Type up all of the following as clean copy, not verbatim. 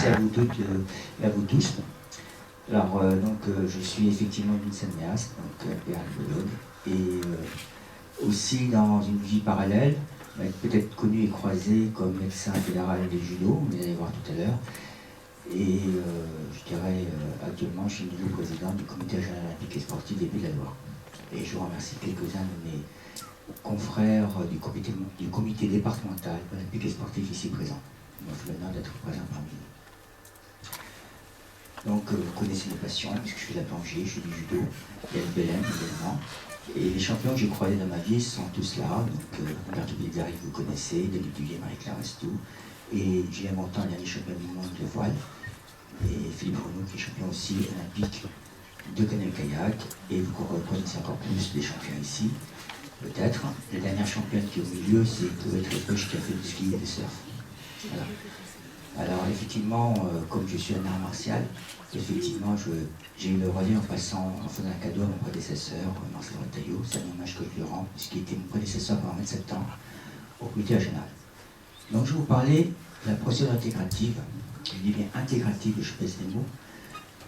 merci à vous toutes et à vous tous. Alors, je suis effectivement une cinéaste, donc pédagogue, et aussi dans une vie parallèle, peut-être connue et croisée comme médecin fédéral des judo, vous allez voir tout à l'heure. Et je dirais, actuellement, je suis le nouveau président du comité régional olympique et sportif des Pays de la Loire. Et je remercie quelques-uns de mes confrères du comité départemental olympique et sportif ici présent. Moi, je l'honneur d'être présent parmi vous. Donc, vous connaissez mes passions, puisque je fais de la plongée, je fais du judo, il y a le BLM également. Et les champions que j'ai croisés dans ma vie sont tous là. Donc, Roberto Bizzarri, vous connaissez, David Duguay, Marie-Claire Restou, et Julien Montan, dernier champion du monde de voile, et Philippe Renaud, qui est champion aussi olympique de canoë-kayak, et vous connaissez encore plus les champions ici, peut-être. La dernière championne qui est au milieu, c'est Chloé Trépeuch, qui a fait du ski et du surf. Voilà. Alors effectivement, comme je suis un art martial, effectivement, j'ai eu le relais en faisant un cadeau à mon prédécesseur, Marcel Retailleau. C'est un hommage que je lui rends, puisqu'il était mon prédécesseur pendant 27 ans au comité régional. Donc je vais vous parler de la procédure intégrative, je dis bien intégrative, je pèse les mots,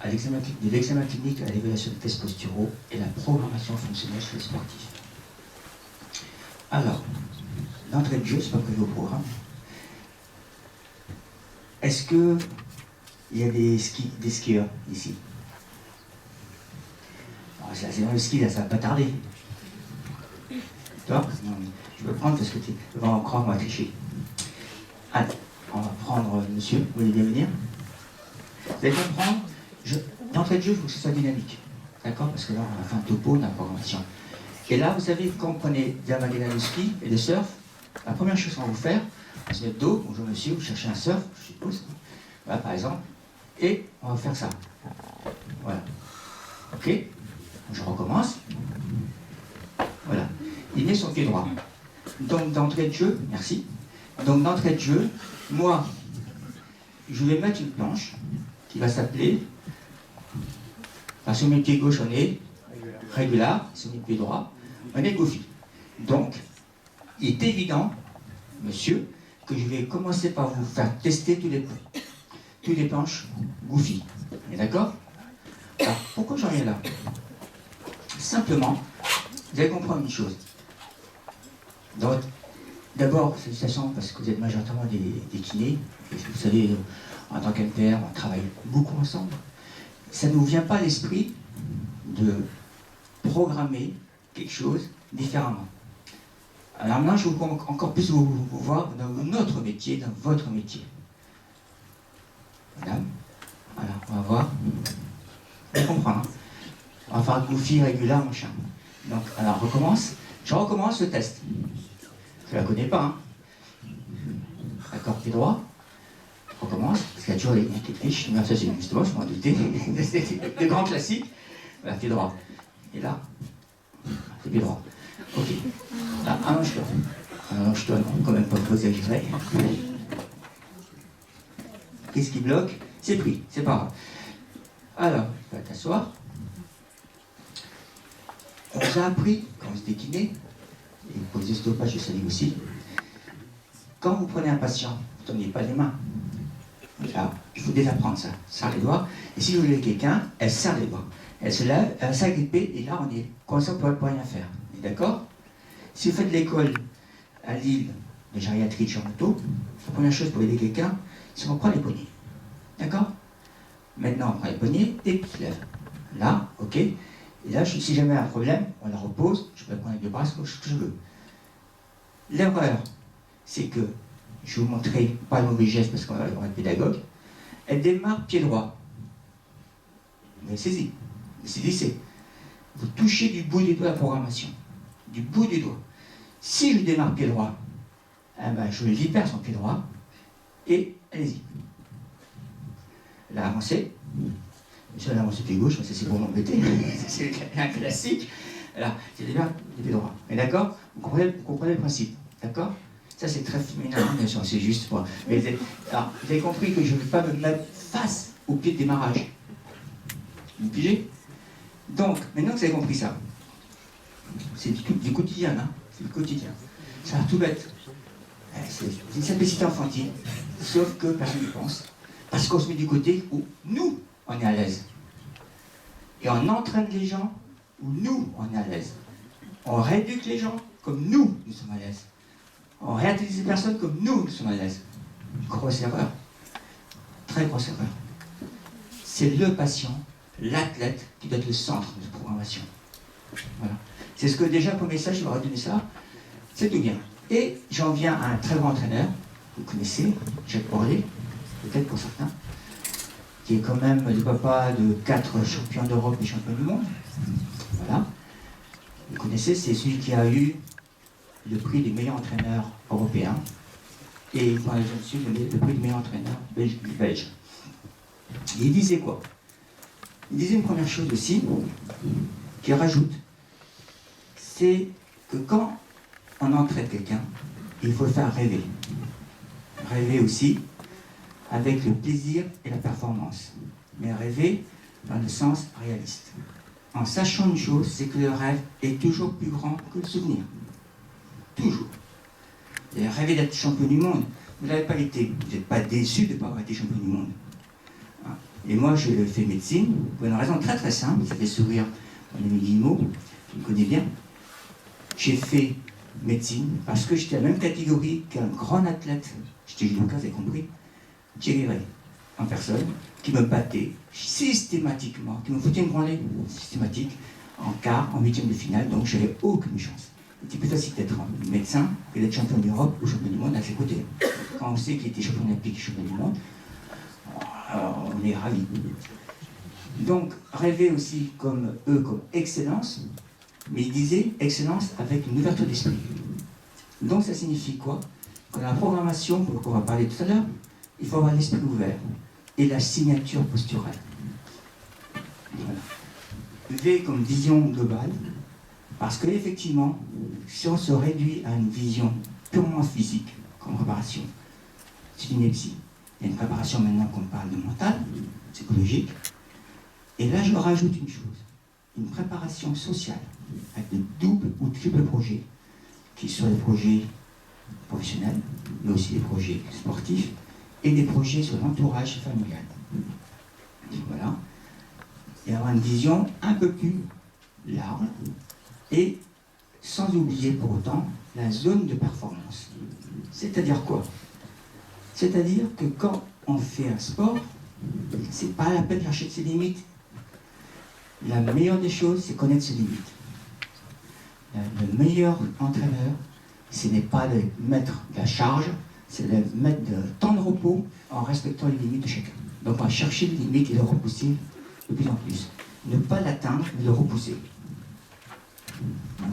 de l'examen clinique à l'évaluation de tests posturaux et la programmation fonctionnelle chez les sportifs. Alors, d'entrée de jeu, c'est pas prévu au programme. Est-ce qu'il y a des skieurs ici? C'est dans le ski, là, ça va pas tarder. Toi? Je peux prendre parce que tu vas en croire, on va tricher. Allez, on va prendre monsieur, vous voulez bien venir? Vous allez comprendre, d'entrée de jeu, il faut que ce soit dynamique. D'accord? Parce que là, on a fait un topo, on a la programmation. Et là, vous savez, quand vous prenez des amalgames de ski et de surf, la première chose qu'on va vous faire, on va se mettre dos, bonjour monsieur, vous cherchez un surf, je suppose, voilà, par exemple, et on va faire ça. Voilà. Ok? Je recommence. Voilà. Il met son pied droit. Donc, d'entrée de jeu, merci. Donc, d'entrée de jeu, moi, je vais mettre une planche qui va s'appeler, sur mes pieds gauche, on est régular, sur mes pieds droits, on est goofy. Donc, il est évident, monsieur, que je vais commencer par vous faire tester tous les planches goofy. On est d'accord? Alors, pourquoi j'en viens là? Simplement, vous allez comprendre une chose. D'abord, félicitations parce que vous êtes majoritairement des kinés. Et vous savez, en tant qu'MPR, on travaille beaucoup ensemble. Ça ne nous vient pas à l'esprit de programmer quelque chose différemment. Alors maintenant, je veux encore plus vous voir dans notre métier, dans votre métier. Madame, voilà, on va voir. Vous comprenez, hein? On va faire goofy, régulier, machin. Donc, alors, recommence. Je recommence le test. Je ne la connais pas, hein. D'accord, pied droit. Je recommence, parce qu'il y a toujours une qui triche. Mais ça, c'est justement, je m'en doutais. C'est des grands classiques. Voilà, pied droit. Et là, c'est pied droit. Ok. Là, allonge-toi. Allonge-toi, non, quand même pas trop exagéré. Qu'est-ce qui bloque? C'est pris, c'est pas grave. Alors, tu vas t'asseoir. On vous a appris, quand vous êtes kiné, et pour les stoppages de salive aussi, quand vous prenez un patient, vous ne tournez pas les mains. Là, il faut déjà prendre ça. Serre les doigts. Et si vous voulez quelqu'un, elle serre les doigts. Elle se lève, elle s'agrippe, et là, on est coincé, on ne peut rien faire. On est d'accord? Si vous faites de l'école à Lille de gériatrie de Charenton, la première chose pour aider quelqu'un, c'est qu'on prend les poignets. D'accord? Maintenant, on prend les poignets et puis se lève. Là, ok. Et là, si jamais un problème, on la repose, je peux la prendre avec le bras, ce que je veux. L'erreur, c'est que, je vais vous montrer pas le mauvais geste parce qu'on va être pédagogue, elle démarre pied droit. Vous avez saisi. Vous saisissez. Vous touchez du bout du doigt la programmation. Du bout du doigt. Si je démarre pied droit, eh ben, je libère son pied droit et allez-y. Là, avancez. Monsieur, là, avancez pied gauche, ça c'est pour m'embêter. C'est un classique. Alors, c'est déjà le pied droit. Mais d'accord? Vous comprenez le principe. D'accord? Ça, c'est très féminin, bien sûr, c'est juste pour... Mais alors, vous avez compris que je ne vais pas me mettre face au pied de démarrage. Vous pigez? Donc, maintenant que vous avez compris ça, c'est du quotidien, hein? C'est du quotidien. Ça a l'air tout bête. C'est une simplicité enfantine, sauf que personne n'y pense. Parce qu'on se met du côté où nous, on est à l'aise. Et on entraîne les gens où nous, on est à l'aise. On rééduque les gens comme nous, nous sommes à l'aise. On réintellige les personnes comme nous, nous sommes à l'aise. Grosse erreur. Très grosse erreur. C'est le patient, l'athlète, qui doit être le centre de cette programmation. Voilà. C'est ce que déjà, pour message, je vais redonner ça. C'est tout bien. Et j'en viens à un très grand entraîneur, vous connaissez, Jacques Borlé, peut-être pour certains, qui est quand même le papa de 4 champions d'Europe et champions du monde. Voilà. Vous connaissez, c'est celui qui a eu le prix des meilleurs entraîneurs européens et par les jeunes sud, le prix des meilleurs entraîneurs belges. Et il disait quoi? Il disait une première chose aussi, qu'il rajoute, c'est que quand on entraîne quelqu'un, il faut le faire rêver. Rêver aussi avec le plaisir et la performance. Mais rêver dans le sens réaliste. En sachant une chose, c'est que le rêve est toujours plus grand que le souvenir. Toujours. Vous avez rêvé d'être champion du monde, vous ne l'avez pas été. Vous n'êtes pas déçu de ne pas avoir été champion du monde. Et moi, je fais médecine pour une raison très très simple. Ça fait sourire mon ami Guillemot, qui me connaît bien. J'ai fait médecine parce que j'étais à la même catégorie qu'un grand athlète, j'étais judoka, vous avez compris, Thierry Ray, en personne, qui me battait systématiquement, qui me foutait une branlée systématique, en quart, en huitième de finale, donc j'avais aucune chance. C'était plus facile d'être médecin que d'être champion d'Europe ou champion du monde à ses côtés. Quand on sait qu'il était champion olympique et champion du monde, on est ravis. Donc, rêver aussi comme eux, comme excellence, mais il disait excellence avec une ouverture d'esprit. Donc ça signifie quoi? Que la programmation, pour laquelle on va parler tout à l'heure, il faut avoir l'esprit ouvert et la signature posturale. Voilà. V comme vision globale, parce qu'effectivement, si on se réduit à une vision purement physique, comme préparation, c'est une épsie. Il y a une préparation maintenant qu'on parle de mental, psychologique. Et là, je rajoute une chose, une préparation sociale, avec de double ou triple projets, qui sont des projets professionnels, mais aussi des projets sportifs, et des projets sur l'entourage familial. Voilà. Et avoir une vision un peu plus large, et sans oublier pour autant la zone de performance. C'est-à-dire quoi? C'est-à-dire que quand on fait un sport, c'est pas la peine de chercher ses limites. La meilleure des choses, c'est connaître ses limites. Le meilleur entraîneur, ce n'est pas de mettre de la charge, c'est de mettre de temps de repos en respectant les limites de chacun. Donc on va chercher les limites et les repousser de plus en plus. Ne pas l'atteindre, mais le repousser.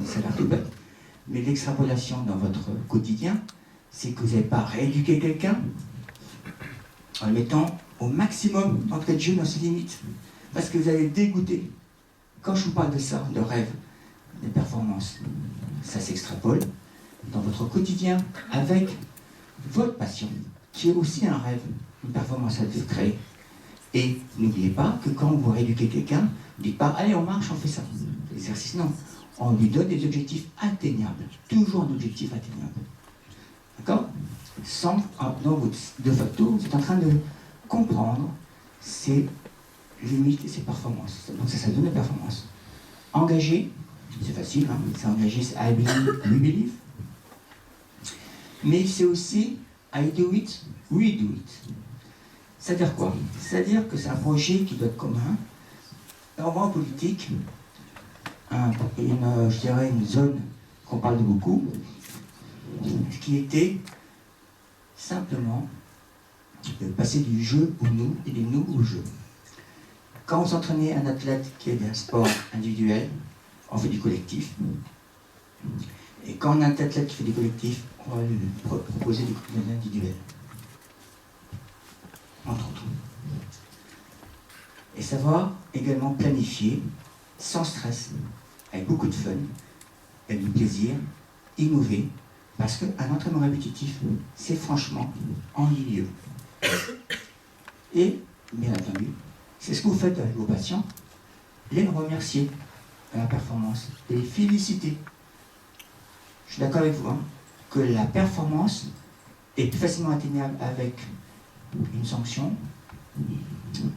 Ça a l'air tout bête, mais l'extrapolation dans votre quotidien, c'est que vous n'avez pas rééduqué quelqu'un en le mettant au maximum d'entrée de jeu dans ses limites. Parce que vous allez dégoûter. Quand je vous parle de ça, de rêve, de performance, ça s'extrapole dans votre quotidien avec votre passion, qui est aussi un rêve, une performance à créer. Et n'oubliez pas que quand vous rééduquez quelqu'un, ne dites pas, allez, on marche, on fait ça. L'exercice, non. On lui donne des objectifs atteignables. Toujours un objectif atteignable. D'accord? Sans, dans vos de facto, vous êtes en train de comprendre ses limites et ses performances. Donc ça donne la performance. Engager, c'est facile, hein? C'est engager, c'est I believe, we believe. Mais c'est aussi I do it, we do it. C'est-à-dire quoi? C'est-à-dire que c'est un projet qui doit être commun. On voit en politique, je dirais une zone qu'on parle de beaucoup, qui était simplement de passer du jeu au nous et du nous au jeu. Quand on s'entraînait un athlète qui est d'un sport individuel, on fait du collectif. Et quand on a un athlète qui fait du collectif, on va lui proposer des combinaisons individuelles. Entre autres. Et savoir également planifier, sans stress, avec beaucoup de fun, avec du plaisir, innover, parce qu'un entraînement répétitif, c'est franchement ennuyeux. Et, bien entendu, c'est ce que vous faites avec vos patients, les remercier de la performance, et les féliciter. Je suis d'accord avec vous, hein, que la performance est plus facilement atteignable avec une sanction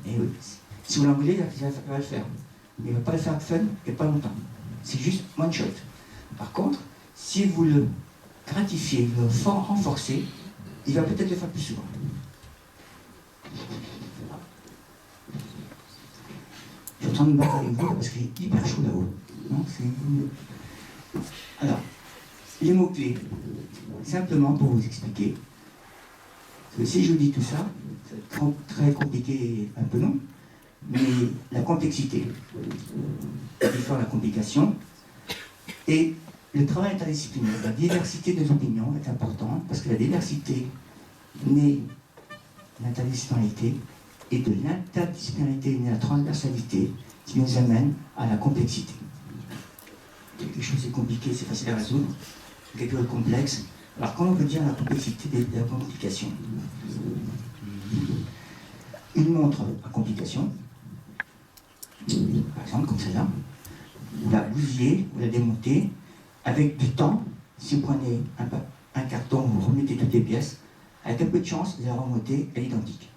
Et oui, si vous l'envoulez, il va le faire. Mais il ne va pas le faire fun et pas longtemps. C'est juste one shot. Par contre, si vous le gratifiez, vous le renforcez, il va peut-être le faire plus souvent. Je suis en train de me battre avec vous parce qu'il est hyper chaud là-haut. Alors, les mots-clés, simplement pour vous expliquer. Parce que si je vous dis tout ça, ça va être très compliqué et un peu long, mais la complexité, l'effort, la complication, et le travail interdisciplinaire, la diversité des opinions est importante, parce que la diversité naît de l'interdisciplinarité, et de l'interdisciplinarité naît la transversalité, qui nous amène à la complexité. Quelque chose est compliqué, c'est facile à résoudre, quelque chose de complexe. Alors, comment on peut dire la complexité de la complication? Une montre à complication, par exemple, comme celle-là, vous la bousillez, vous la démontez, avec du temps, si vous prenez un carton, vous remettez toutes les pièces, avec un peu de chance, vous allez remonter à l'identique.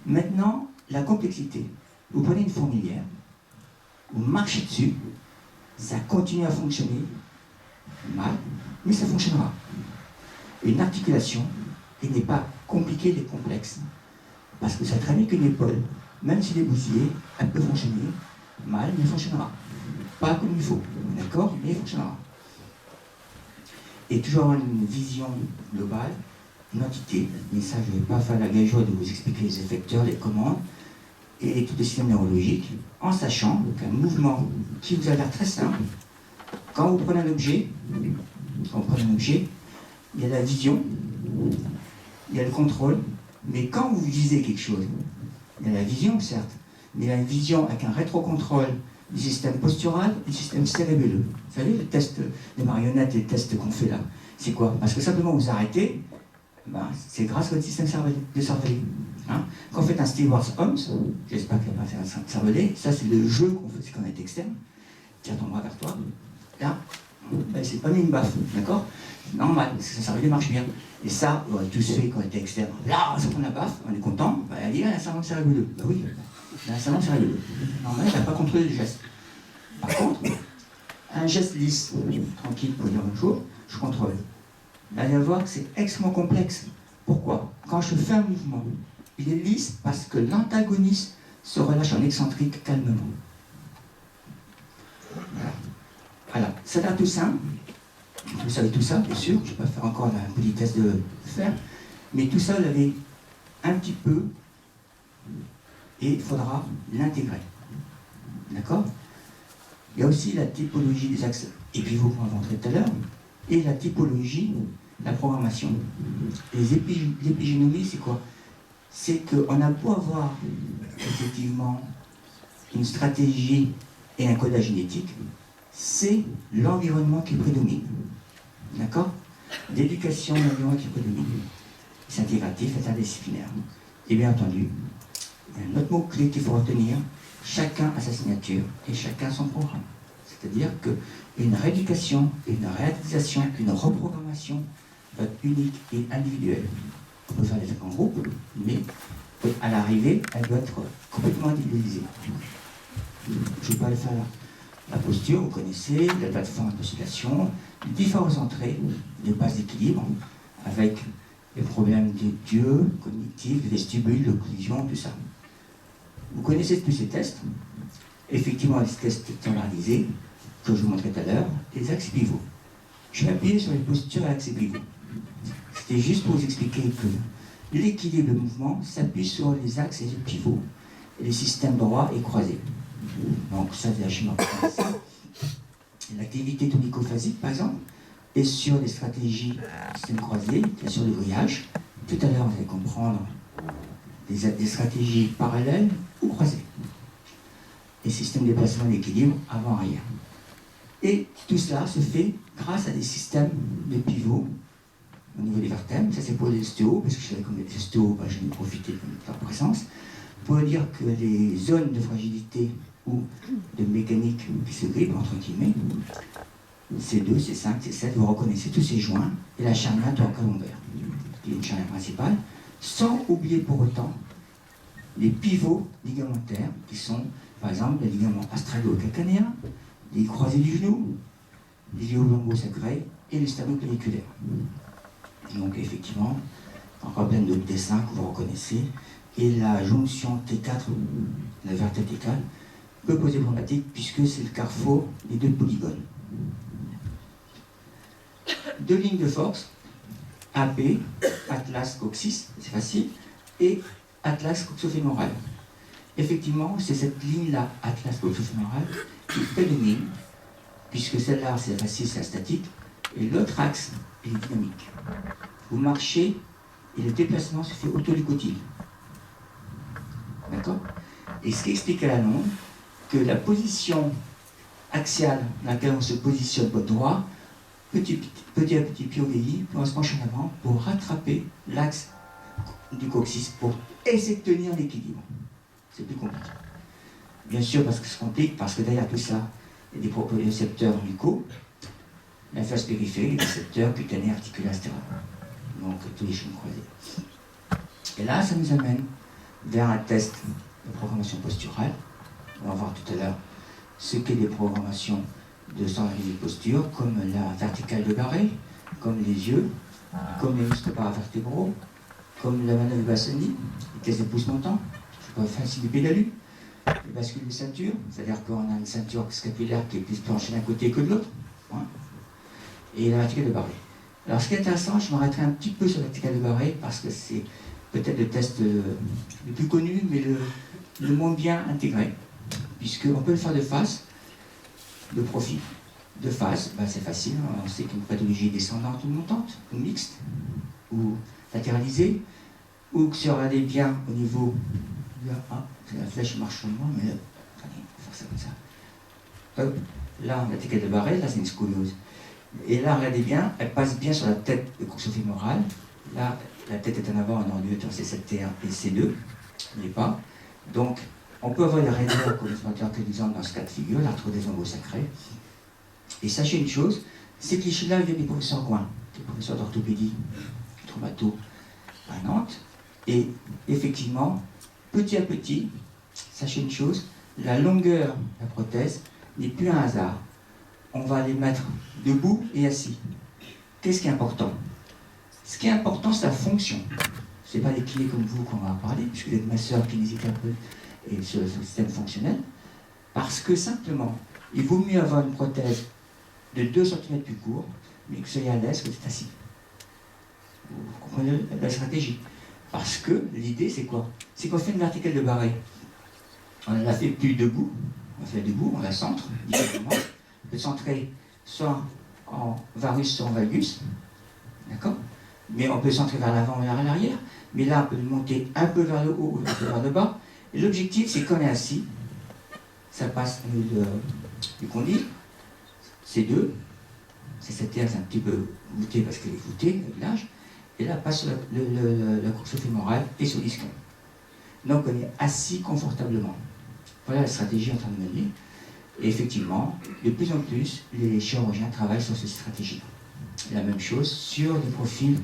Maintenant, la complexité. Vous prenez une fourmilière, vous marchez dessus, ça continue à fonctionner mal, mais ça fonctionnera. Une articulation qui n'est pas compliquée et complexe, parce que ça traîne qu'une épaule, même s'il est bousillé, elle peut fonctionner mal, mais fonctionnera. Pas comme il faut, d'accord, mais fonctionnera. Et toujours avoir une vision globale, une entité, mais ça je ne vais pas faire la gageure de vous expliquer les effecteurs, les commandes, et tout le système neurologique, en sachant qu'un mouvement qui vous a l'air très simple, quand vous prenez un objet, il y a la vision, il y a le contrôle, mais quand vous visez quelque chose, il y a la vision, certes, mais il y a une vision avec un rétrocontrôle du système postural et du système cérébelleux. Vous savez, le test des marionnettes et le test qu'on fait là, c'est quoi? Parce que simplement vous arrêtez, c'est grâce à votre système de cervelet. Hein? Quand vous faites un Stewart Holmes, j'espère qu'il n'y a pas fait un cervelet, ça c'est le jeu qu'on fait quand on est externe. Tiens ton bras vers toi. Là, c'est pas mis une baffe, d'accord? Normal, parce que ça cervelet marche bien. Et ça, on aurait tous fait quand on était externe. Là, ça prend la baffe, on est content, il y a un cerveau cérébelleux. Oui, il y a un cerveau cérébelleux. Normal, il n'a pas contrôlé le geste. Par contre, un geste lisse, tranquille pour dire bonjour, je contrôle. Là, il va voir que c'est extrêmement complexe. Pourquoi? Quand je fais un mouvement, il est lisse parce que l'antagoniste se relâche en excentrique calmement. Voilà. Alors, ça a l'air tout simple. Vous savez tout ça, bien sûr. Je ne vais pas faire encore la politesse de faire. Mais tout ça, vous l'avez un petit peu et il faudra l'intégrer. D'accord? Il y a aussi la typologie des axes épivots qu'on a montré tout à l'heure et la typologie, la programmation. L'épigénomie, c'est quoi? C'est qu'on a beau avoir effectivement une stratégie et un codage génétique, c'est l'environnement qui prédomine. D'accord? L'éducation, l'environnement qui prédomine. C'est intégratif, interdisciplinaire. Et bien entendu, il y a un autre mot-clé qu'il faut retenir, chacun a sa signature et chacun son programme. C'est-à-dire qu'une rééducation, une réalisation, une reprogrammation va être unique et individuelle. On peut faire des trucs en groupe, mais à l'arrivée, elle doit être complètement individualisée. Je ne vais pas le faire là. La posture, vous connaissez, la plateforme de musculation, différentes entrées, de base d'équilibre, avec les problèmes d'yeux, cognitifs, de vestibule, l'occlusion, tout ça. Vous connaissez tous ces tests. Effectivement, les tests standardisés, que je vous montrais tout à l'heure, les axes pivots. Je vais appuyer sur les postures à axes pivots. C'était juste pour vous expliquer que l'équilibre de mouvement s'appuie sur les axes et les pivots, et les systèmes droits et croisés. Donc ça, c'est la schéma. L'activité tonico-phasique, par exemple, est sur les stratégies système croisé, bien sûr le voyage. Tout à l'heure, vous allez comprendre des stratégies parallèles ou croisées. Les systèmes de déplacement d'équilibre avant-arrière. Et tout cela se fait grâce à des systèmes de pivots au niveau des vertèbres. Ça, c'est pour les ostéos, parce que je savais comme les ostéos, je vais profiter de leur présence, pour dire que les zones de fragilité ou de mécanique qui se grippent, entre guillemets, C2, C5, C7, vous reconnaissez tous ces joints et la charnière thoracolombaire, qui est une charnière principale, sans oublier pour autant les pivots ligamentaires, qui sont, par exemple, les ligaments astralo-calcanéens, les croisés du genou, l'ilio-lombo-sacré et le sternoclaviculaire. Donc, effectivement, encore plein d'autres dessins que vous reconnaissez. Et la jonction T4, la vertébrale, peut poser problématique puisque c'est le carrefour des deux polygones. Deux lignes de force, AP, atlas coccyx, c'est facile, et atlas coxofémoral. Effectivement, c'est cette ligne-là, atlas coxofémoral, qui prédomine, puisque celle-là, c'est facile, c'est statique, et l'autre axe, il est dynamique. Vous marchez, et le déplacement se fait autolicotile. D'accord? Et ce qui explique à la longue que la position axiale dans laquelle on se positionne au droit, petit à petit, puis on vieillit, puis on se penche en avant pour rattraper l'axe du coccyx, pour essayer de tenir l'équilibre. C'est plus compliqué. Bien sûr, parce que c'est compliqué, parce que derrière tout ça, il y a des propriocepteurs mucaux, la face périphérique, les récepteurs cutanés, articulaires, etc. Donc, tous les chemins croisés. Et là, ça nous amène vers un test de programmation posturale. On va voir tout à l'heure ce qu'est des programmations de standardisation de posture, comme la verticale de Barré, comme les yeux, comme les muscles paravertébraux, comme la manœuvre Bassani, les tests de pouce montant, je peux faire un signe de pédalu, le bascule de ceinture, c'est-à-dire qu'on a une ceinture scapulaire qui est plus penchée d'un côté que de l'autre, hein, et la verticale de Barré. Alors ce qui est intéressant, je m'arrêterai un petit peu sur la verticale de Barré, parce que c'est peut-être le test le plus connu, mais le moins bien intégré, puisqu'on peut le faire de face, de profil. De face, ben c'est facile, on sait qu'une pathologie descendante ou montante, ou mixte, ou latéralisée, ou que si on regardez bien au niveau de la flèche marche sur moi, mais allez, on va faire ça comme ça. Hop, là, on a la de Barré, là c'est une scoliose. Et là, regardez bien, elle passe bien sur la tête de coxofémorale. Là, la tête est en avant, en ordre dans C7T1 et C2, mais pas. Donc, on peut avoir des raideurs correspondant que disons dans ce cas de figure, l'arthrodèse lombo-sacrée. Et sachez une chose, ces clichés-là viennent des professeurs Gouin, des professeurs d'orthopédie, traumato à Nantes. Et effectivement, petit à petit, sachez une chose, la longueur de la prothèse n'est plus un hasard. On va les mettre debout et assis. Qu'est-ce qui est important? Ce qui est important, c'est la fonction. Ce n'est pas les kinés comme vous qu'on va en parler, puisque vous êtes masseur, kinésithérapeute et sur le système fonctionnel. Parce que simplement, il vaut mieux avoir une prothèse de 2 cm plus court, mais que vous soyez à l'aise, que vous êtes assis. Vous comprenez la stratégie? Parce que l'idée, c'est quoi? C'est qu'on fait une verticale de Barré. On ne la fait plus debout, on la fait debout, on la centre, directement. On peut centrer soit en varus, soit en valgus, d'accord? Mais on peut centrer vers l'avant ou vers l'arrière, mais là, on peut monter un peu vers le haut ou un peu vers le bas. Et l'objectif, c'est qu'on est assis, ça passe au niveau du condyle, C2, C7T1, c'est un petit peu voûté parce qu'elle est voûtée avec l'âge, et là passe sur la coxofémorale et sur l'ischio. Donc on est assis confortablement. Voilà la stratégie en train de mener. Et effectivement, de plus en plus, les chirurgiens travaillent sur cette stratégie. La même chose sur des profils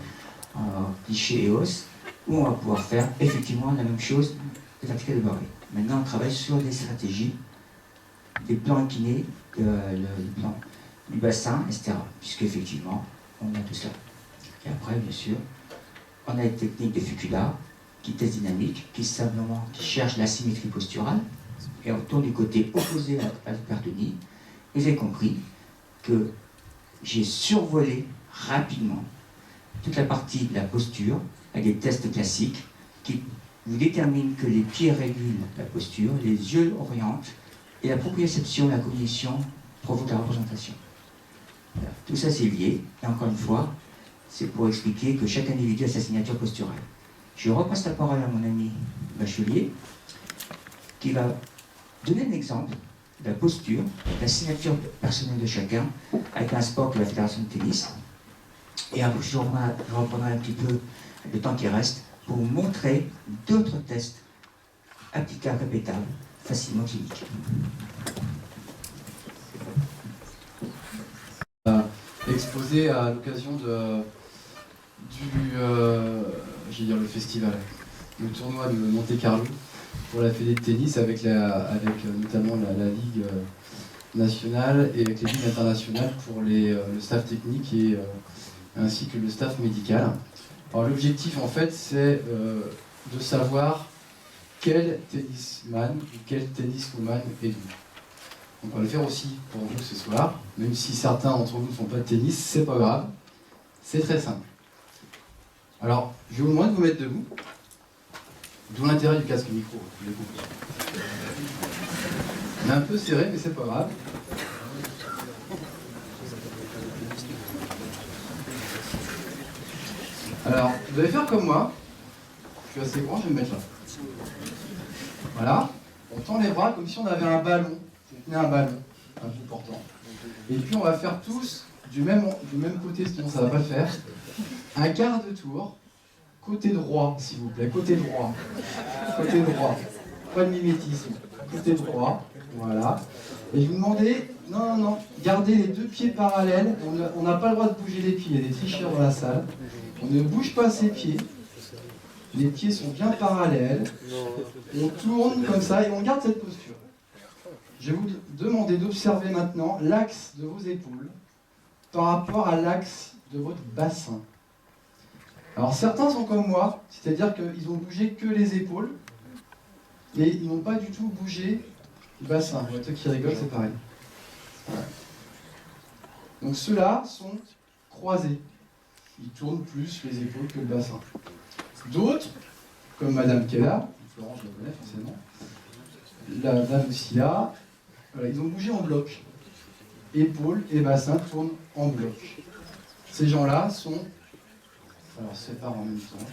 clichés et os, où on va pouvoir faire effectivement la même chose de verticale de Barré. Maintenant, on travaille sur des stratégies, des plans inclinés, le plan du bassin, etc. Puisque effectivement, on a tout ça. Et après, bien sûr, on a les techniques de Fukuda, qui testent dynamique, qui simplement cherchent la symétrie posturale, et on tourne du côté opposé à l'hypertonie. Et vous avez compris que j'ai survolé rapidement toute la partie de la posture avec des tests classiques qui vous déterminent que les pieds régulent la posture, les yeux orientent, et la proprioception, la cognition provoque la représentation. Voilà. Tout ça c'est lié, et encore une fois, c'est pour expliquer que chaque individu a sa signature posturale. Je repasse la parole à mon ami Bachelier, qui va donner un exemple de la posture, de la signature personnelle de chacun, avec un sport que la Fédération de tennis. Et après, je reprendrai un petit peu le temps qui reste pour vous montrer d'autres tests applicables, répétables, facilement cliniques. Exposé à l'occasion du le festival, le tournoi de Monte Carlo, pour la fédé de tennis avec notamment la Ligue nationale et avec les ligues internationales pour le staff technique et ainsi que le staff médical. Alors l'objectif en fait c'est de savoir quel tennisman ou quel tenniswoman êtes-vous. On va le faire aussi pour vous ce soir, même si certains d'entre vous ne font pas de tennis, c'est pas grave, c'est très simple. Alors, je vais vous demander de vous mettre debout, d'où l'intérêt du casque micro, je l'ai compris. On est un peu serré, mais c'est pas grave. Alors, vous allez faire comme moi, je suis assez grand, je vais me mettre là. Voilà, on tend les bras comme si on avait un ballon. Tenez un ballon, un bout portant. Et puis on va faire tous du même côté, sinon ça ne va pas le faire. Un quart de tour, côté droit, s'il vous plaît, côté droit. Côté droit. Pas de mimétisme. Côté droit, voilà. Et je vous demandez, non, gardez les deux pieds parallèles. On n'a pas le droit de bouger les pieds, il y a des tricheurs dans la salle. On ne bouge pas ses pieds. Les pieds sont bien parallèles. On tourne comme ça et on garde cette posture. Je vais vous demander d'observer maintenant l'axe de vos épaules par rapport à l'axe de votre bassin. Alors certains sont comme moi, c'est-à-dire qu'ils ont bougé que les épaules et ils n'ont pas du tout bougé le bassin. Pour ceux qui rigolent, c'est pareil. Voilà. Donc ceux-là sont croisés. Ils tournent plus les épaules que le bassin. D'autres, comme Madame qui est là, Florence je la connais forcément, la dame aussi là, voilà, ils ont bougé en bloc. Épaules et bassin tournent en bloc. Ces gens-là sont, alors sépare en même temps,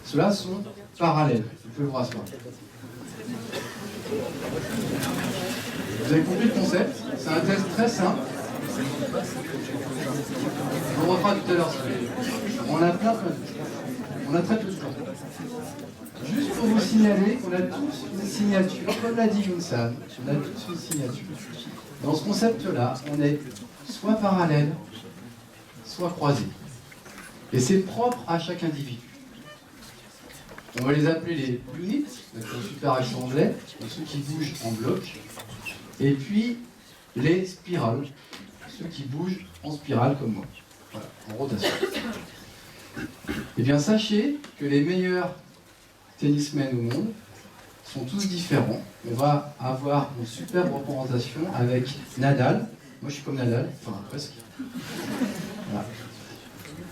ceux-là sont parallèles. Vous pouvez vous rasseoir. Vous avez compris le concept? C'est un test très simple. On refera tout à l'heure. On a plein de on a très peu de temps. Juste pour vous signaler qu'on a tous une signature, comme l'a dit Younsan, on a tous une signature. Dans ce concept-là, on est soit parallèle, soit croisé. Et c'est propre à chaque individu. On va les appeler les units, avec un super accent anglais, ceux qui bougent en bloc. Et puis les spirales, ceux qui bougent en spirale comme moi. Voilà, en rotation. Eh bien, sachez que les meilleurs tennismen au monde sont tous différents. On va avoir une superbe représentation avec Nadal. Moi, je suis comme Nadal, enfin presque. Voilà.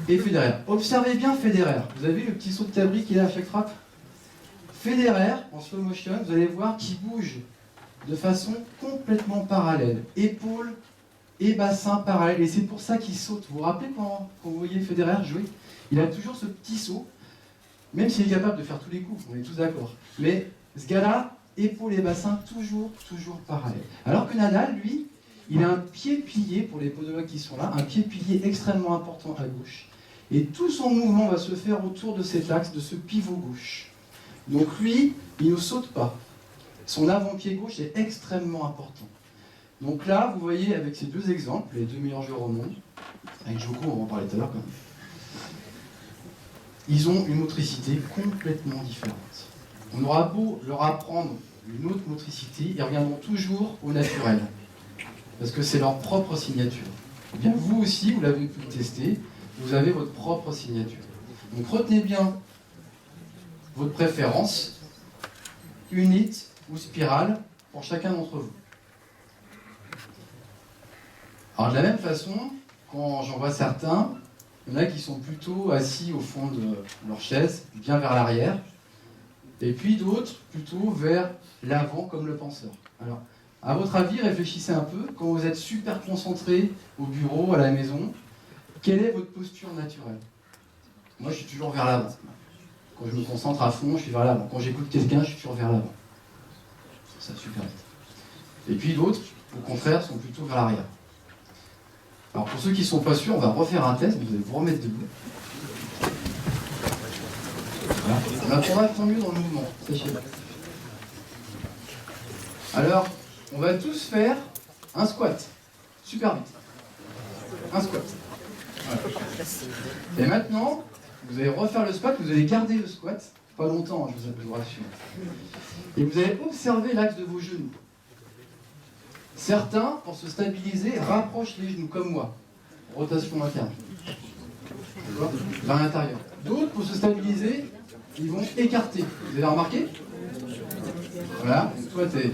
Et Federer. Observez bien Federer. Vous avez vu le petit saut de cabri qu'il a à chaque frappe? Federer, en slow motion, vous allez voir qu'il bouge de façon complètement parallèle. Épaules et bassin parallèle. Et c'est pour ça qu'il saute. Vous vous rappelez quand vous voyez Federer jouer? Il a toujours ce petit saut, même s'il est capable de faire tous les coups, on est tous d'accord. Mais ce gars-là, épaules et bassin, toujours parallèle. Alors que Nadal, lui, il a un pied pilier, pour les podologues qui sont là, un pied pilier extrêmement important à gauche. Et tout son mouvement va se faire autour de cet axe, de ce pivot gauche. Donc lui, il ne saute pas. Son avant-pied gauche est extrêmement important. Donc là, vous voyez avec ces deux exemples, les deux meilleurs joueurs au monde, avec Djoko, on va en parler tout à l'heure quand même, ils ont une motricité complètement différente. On aura beau leur apprendre une autre motricité, ils reviendront toujours au naturel. Parce que c'est leur propre signature. Eh bien, vous aussi, vous l'avez pu le tester, vous avez votre propre signature. Donc retenez bien votre préférence, unit ou spirale, pour chacun d'entre vous. Alors de la même façon, quand j'en vois certains, il y en a qui sont plutôt assis au fond de leur chaise, bien vers l'arrière, et puis d'autres plutôt vers l'avant comme le penseur. Alors, à votre avis, réfléchissez un peu, quand vous êtes super concentré au bureau, à la maison, quelle est votre posture naturelle? Moi, je suis toujours vers l'avant. Quand je me concentre à fond, je suis vers l'avant. Quand j'écoute quelqu'un, je suis toujours vers l'avant. Ça, super vite. Et puis d'autres, au contraire, sont plutôt vers l'arrière. Alors pour ceux qui ne sont pas sûrs, on va refaire un test, vous allez vous remettre debout. Voilà. On apprendra à mieux dans le mouvement, sachez-le. Alors, on va tous faire un squat. Super vite. Un squat. Voilà. Et maintenant, vous allez refaire le squat, vous allez garder le squat, Pas longtemps, je vous rassure. Et vous allez observer l'axe de vos genoux. Certains, pour se stabiliser, rapprochent les genoux, comme moi. Rotation interne. Vers l'intérieur. D'autres, pour se stabiliser, ils vont écarter. Vous avez remarqué? Voilà, toi tu es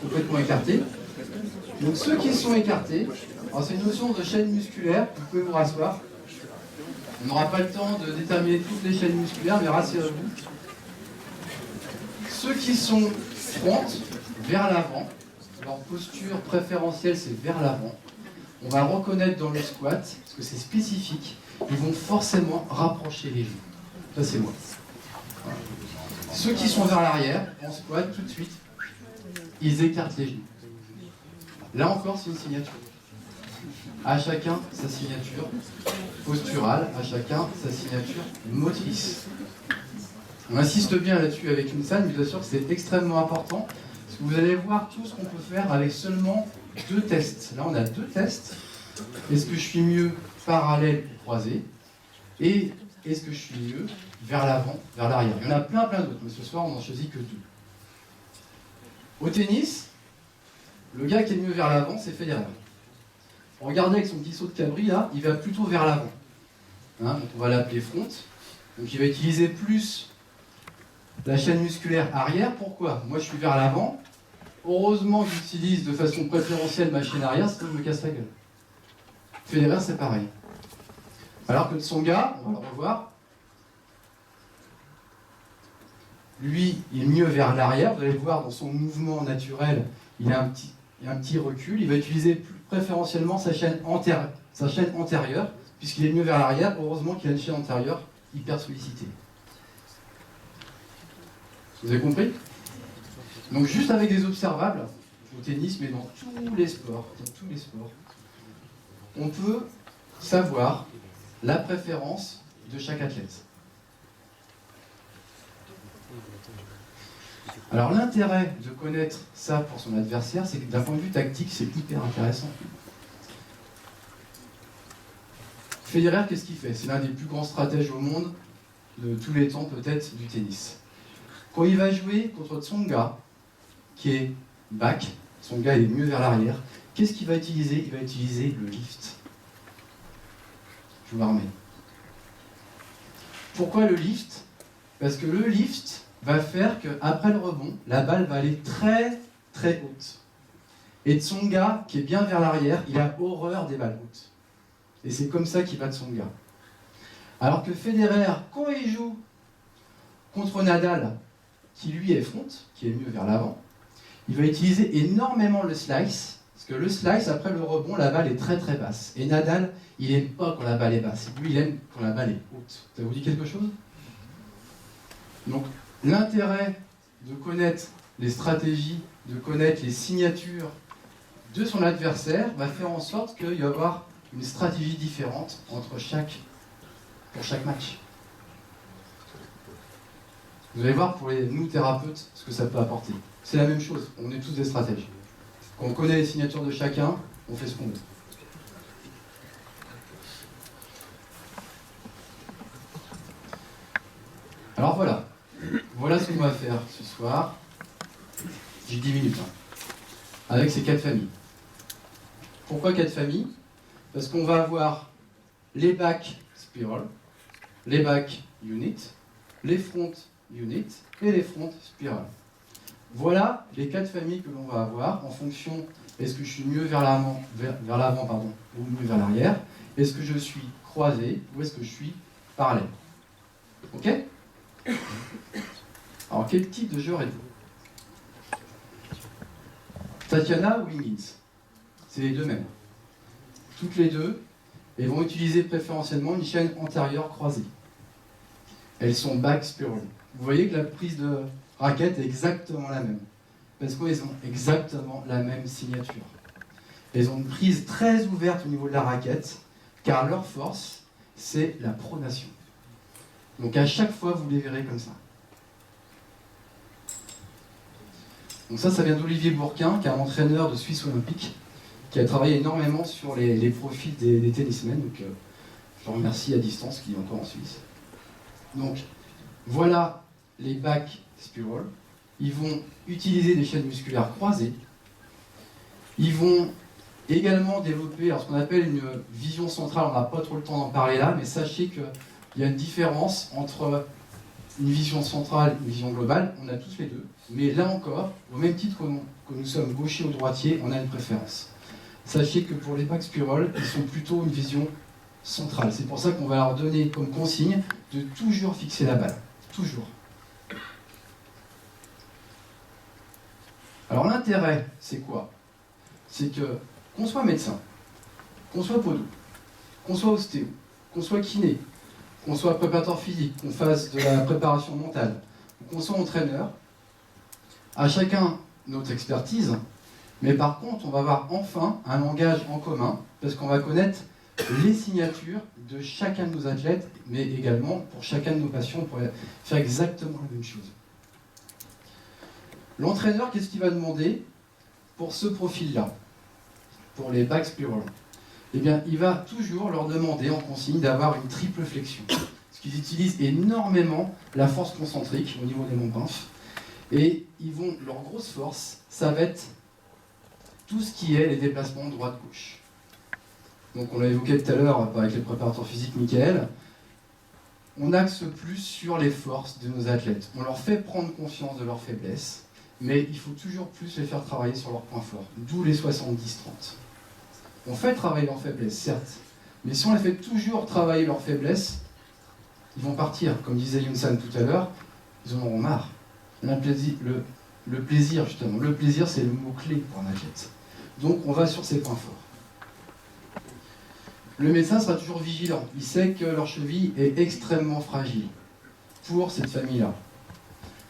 complètement écarté. Donc ceux qui sont écartés, c'est une notion de chaîne musculaire, vous pouvez vous rasseoir. On n'aura pas le temps de déterminer toutes les chaînes musculaires, mais rassurez-vous. Ceux qui sont front, vers l'avant, leur posture préférentielle c'est vers l'avant. On va reconnaître dans le squat, parce que c'est spécifique, ils vont forcément rapprocher les genoux. Ça c'est moi. Voilà. Ceux qui sont vers l'arrière, en squat, tout de suite, ils écartent les genoux. Là encore, c'est une signature. À chacun, sa signature posturale, à chacun, sa signature motrice. On insiste bien là-dessus avec une salle, mais je vous assure que c'est extrêmement important, parce que vous allez voir tout ce qu'on peut faire avec seulement 2 tests. Là, on a 2 tests. Est-ce que je suis mieux parallèle ou croisé? Et est-ce que je suis mieux vers l'avant, vers l'arrière? Il y en a plein d'autres, mais ce soir, on n'en choisit que 2. Au tennis, le gars qui est mieux vers l'avant, c'est Federer. Regardez avec son petit saut de cabri, là, il va plutôt vers l'avant. Hein, donc on va l'appeler front. Donc il va utiliser plus la chaîne musculaire arrière. Pourquoi? Moi je suis vers l'avant. Heureusement que j'utilise de façon préférentielle ma chaîne arrière, sinon je me casse la gueule. Federer c'est pareil. Alors que Tsonga, on va le revoir, lui il est mieux vers l'arrière. Vous allez le voir dans son mouvement naturel, il a un petit recul. Il va utiliser plus préférentiellement sa chaîne antérieure, puisqu'il est mieux vers l'arrière. Heureusement qu'il a une chaîne antérieure hyper sollicitée. Vous avez compris? Donc juste avec des observables, au tennis, mais dans tous les sports, on peut savoir la préférence de chaque athlète. Alors l'intérêt de connaître ça pour son adversaire, c'est que d'un point de vue tactique, c'est hyper intéressant. Federer, qu'est-ce qu'il fait? C'est l'un des plus grands stratèges au monde, de tous les temps peut-être, du tennis. Quand il va jouer contre Tsonga, qui est back, Tsonga est mieux vers l'arrière, qu'est-ce qu'il va utiliser? Il va utiliser le lift. Je vous la remets. Pourquoi le lift? Parce que le lift va faire qu'après le rebond, la balle va aller très très haute. Et Tsonga, qui est bien vers l'arrière, il a horreur des balles hautes. Et c'est comme ça qu'il bat Tsonga. Alors que Federer, quand il joue contre Nadal, qui lui est front, qui est mieux vers l'avant, il va utiliser énormément le slice, parce que le slice, après le rebond, la balle est très très basse. Et Nadal, il n'aime pas quand la balle est basse. Lui, il aime quand la balle est haute. Ça vous dit quelque chose? Donc, l'intérêt de connaître les stratégies, de connaître les signatures de son adversaire va faire en sorte qu'il va y avoir une stratégie différente pour chaque match. Vous allez voir pour nous thérapeutes ce que ça peut apporter. C'est la même chose, on est tous des stratèges. Quand on connaît les signatures de chacun, on fait ce qu'on veut. Alors voilà ce qu'on va faire ce soir. J'ai 10 minutes, avec ces 4 familles. Pourquoi 4 familles? Parce qu'on va avoir les back spiral, les back unit, les front unit et les front spiral. Voilà les 4 familles que l'on va avoir en fonction, est-ce que je suis mieux vers l'avant, ou mieux vers l'arrière, est-ce que je suis croisé ou est-ce que je suis parallèle. Ok? Alors quel type de joueur êtes-vous? Tatiana ou Wiggins? C'est les deux mêmes. Toutes les deux, elles vont utiliser préférentiellement une chaîne antérieure croisée. Elles sont back spiral. Vous voyez que la prise de raquette est exactement la même. Parce qu'elles ont exactement la même signature. Elles ont une prise très ouverte au niveau de la raquette, car leur force, c'est la pronation. Donc à chaque fois, vous les verrez comme ça. Donc ça vient d'Olivier Bourquin, qui est un entraîneur de Suisse olympique, qui a travaillé énormément sur les profils des tennismen. Donc je le remercie à distance, qui est encore en Suisse. Donc voilà les back spiral, ils vont utiliser des chaînes musculaires croisées, ils vont également développer ce qu'on appelle une vision centrale. On n'a pas trop le temps d'en parler là, mais sachez qu'il y a une différence entre une vision centrale et une vision globale. On a tous les deux, mais là encore, au même titre que nous sommes gauchers ou droitiers, on a une préférence. Sachez que pour les back spiral, ils sont plutôt une vision centrale. C'est pour ça qu'on va leur donner comme consigne de toujours fixer la balle. Toujours. Alors l'intérêt, c'est quoi? C'est que, qu'on soit médecin, qu'on soit podo, qu'on soit ostéo, qu'on soit kiné, qu'on soit préparateur physique, qu'on fasse de la préparation mentale, qu'on soit entraîneur, à chacun notre expertise, mais par contre, on va avoir enfin un langage en commun, parce qu'on va connaître les signatures de chacun de nos athlètes, mais également pour chacun de nos patients, pour faire exactement la même chose. L'entraîneur, qu'est-ce qu'il va demander pour ce profil-là, pour les back spiral? Eh bien, il va toujours leur demander en consigne d'avoir une triple flexion. Parce qu'ils utilisent énormément la force concentrique au niveau des membres. Et leur grosse force, ça va être tout ce qui est les déplacements droite-gauche. Donc on l'a évoqué tout à l'heure avec les préparateurs physiques, Michael. On axe plus sur les forces de nos athlètes. On leur fait prendre conscience de leurs faiblesses, mais il faut toujours plus les faire travailler sur leurs points forts. D'où les 70-30. On fait travailler leurs faiblesses, certes, mais si on les fait toujours travailler leurs faiblesses, ils vont partir. Comme disait Youn-san tout à l'heure, ils en auront marre. Le plaisir, justement. Le plaisir, c'est le mot-clé pour un athlète. Donc, on va sur ses points forts. Le médecin sera toujours vigilant. Il sait que leur cheville est extrêmement fragile pour cette famille-là.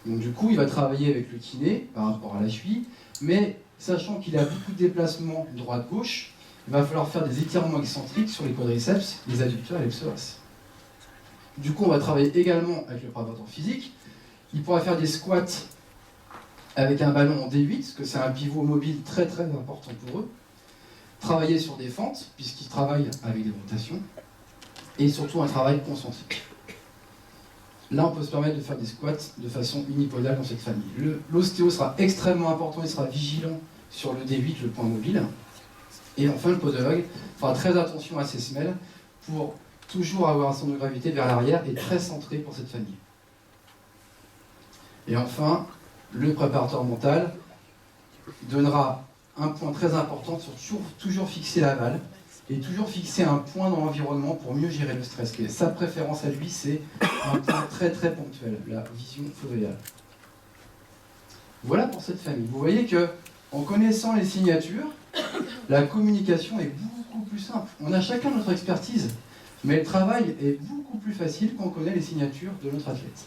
Donc, du coup, il va travailler avec le kiné par rapport à la cheville, mais sachant qu'il a beaucoup de déplacements droite-gauche, il va falloir faire des étirements excentriques sur les quadriceps, les adducteurs et les psoas. Du coup, on va travailler également avec le préparateur physique. Il pourra faire des squats avec un ballon en D8, parce que c'est un pivot mobile très très important pour eux. Travailler sur des fentes, puisqu'ils travaillent avec des rotations. Et surtout un travail concentrique. Là, on peut se permettre de faire des squats de façon unipodale dans cette famille. L'ostéo sera extrêmement important, il sera vigilant sur le D8, le point mobile. Et enfin, le podologue fera très attention à ses semelles pour toujours avoir un centre de gravité vers l'arrière et très centré pour cette famille. Et enfin, le préparateur mental donnera un point très important sur toujours fixer la balle et toujours fixer un point dans l'environnement pour mieux gérer le stress. Sa préférence à lui, c'est un point très très ponctuel, la vision fovéale. Voilà pour cette famille. Vous voyez que en connaissant les signatures, la communication est beaucoup plus simple. On a chacun notre expertise, mais le travail est beaucoup plus facile quand on connaît les signatures de notre athlète.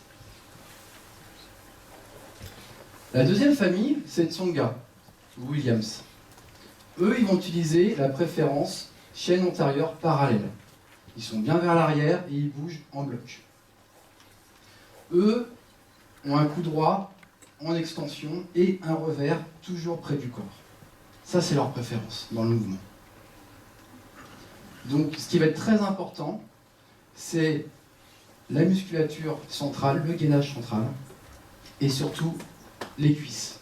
La deuxième famille, c'est Tsonga, Williams. Eux, ils vont utiliser la préférence chaîne antérieure parallèle. Ils sont bien vers l'arrière et ils bougent en bloc. Eux ont un coup droit en extension et un revers toujours près du corps. Ça, c'est leur préférence dans le mouvement. Donc, ce qui va être très important, c'est la musculature centrale, le gainage central, et surtout les cuisses.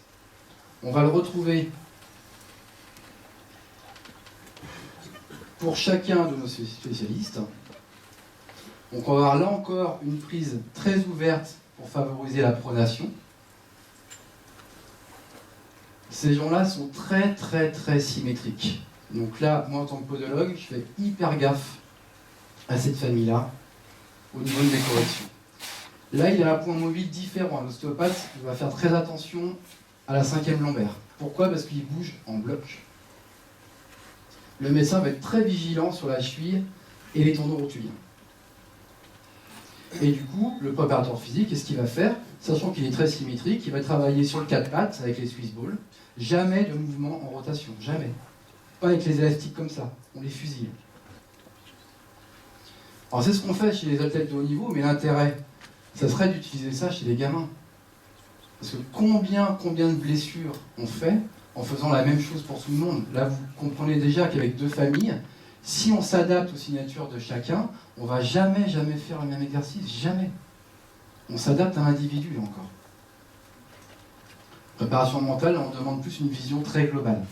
On va le retrouver pour chacun de nos spécialistes. Donc, on va avoir là encore une prise très ouverte pour favoriser la pronation. Ces gens-là sont très très très symétriques. Donc là, moi en tant que podologue, je fais hyper gaffe à cette famille-là au niveau de mes corrections. Là, il y a un point mobile différent. L'ostéopathe va faire très attention à la 5e lombaire. Pourquoi? Parce qu'il bouge en bloc. Le médecin va être très vigilant sur la cheville et les tendons rotuliens. Et du coup, le préparateur physique, qu'est-ce qu'il va faire? Sachant qu'il est très symétrique, il va travailler sur le 4 pattes avec les Swiss balls. Jamais de mouvement en rotation, jamais. Pas avec les élastiques comme ça, on les fusille. Alors c'est ce qu'on fait chez les athlètes de haut niveau, mais l'intérêt, ça serait d'utiliser ça chez les gamins. Parce que combien de blessures on fait en faisant la même chose pour tout le monde? Là, vous comprenez déjà qu'avec 2 familles, si on s'adapte aux signatures de chacun, on ne va jamais faire le même exercice, jamais. On s'adapte à l'individu, là encore. Préparation mentale, on demande plus une vision très globale.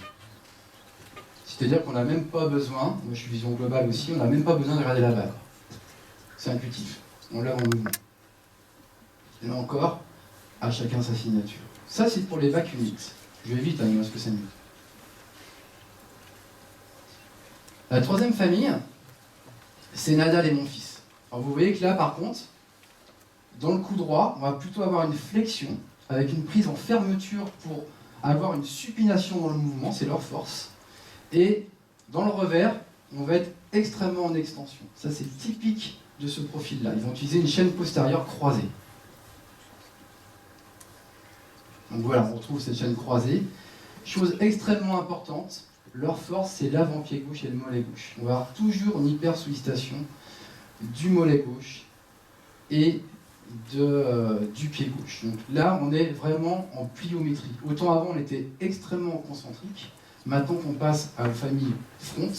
C'est-à-dire qu'on n'a même pas besoin, moi je suis vision globale aussi, on n'a même pas besoin de regarder la barre. C'est intuitif, on l'a en mouvement. Et là encore, à chacun sa signature. Ça c'est pour les bacs Unix. Je vais vite, hein, il me reste que 5 minutes. La troisième famille, c'est Nadal et mon fils. Alors vous voyez que là par contre, dans le coup droit, on va plutôt avoir une flexion, avec une prise en fermeture pour avoir une supination dans le mouvement, c'est leur force. Et dans le revers, on va être extrêmement en extension. Ça, c'est typique de ce profil-là. Ils vont utiliser une chaîne postérieure croisée. Donc voilà, on retrouve cette chaîne croisée. Chose extrêmement importante, leur force, c'est l'avant-pied gauche et le mollet gauche. On va avoir toujours une hyper-sollicitation du mollet gauche et du pied gauche. Donc là, on est vraiment en pliométrie. Autant avant, on était extrêmement concentrique. Maintenant qu'on passe à la famille front,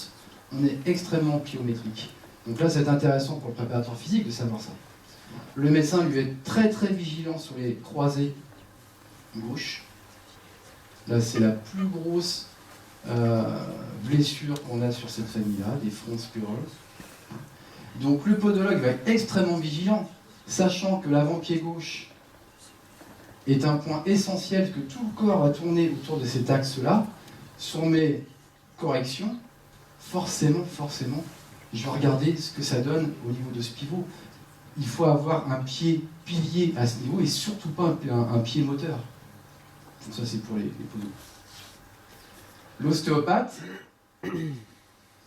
on est extrêmement pliométrique. Donc là, c'est intéressant pour le préparateur physique de savoir ça. Le médecin lui est très très vigilant sur les croisés gauche. Là, c'est la plus grosse blessure qu'on a sur cette famille-là, des front spirals. Donc le podologue va être extrêmement vigilant, sachant que l'avant-pied gauche est un point essentiel, que tout le corps va tourner autour de cet axe-là. Sur mes corrections, forcément, je vais regarder ce que ça donne au niveau de ce pivot. Il faut avoir un pied pilier à ce niveau et surtout pas un pied moteur. Donc ça, c'est pour les podos. L'ostéopathe,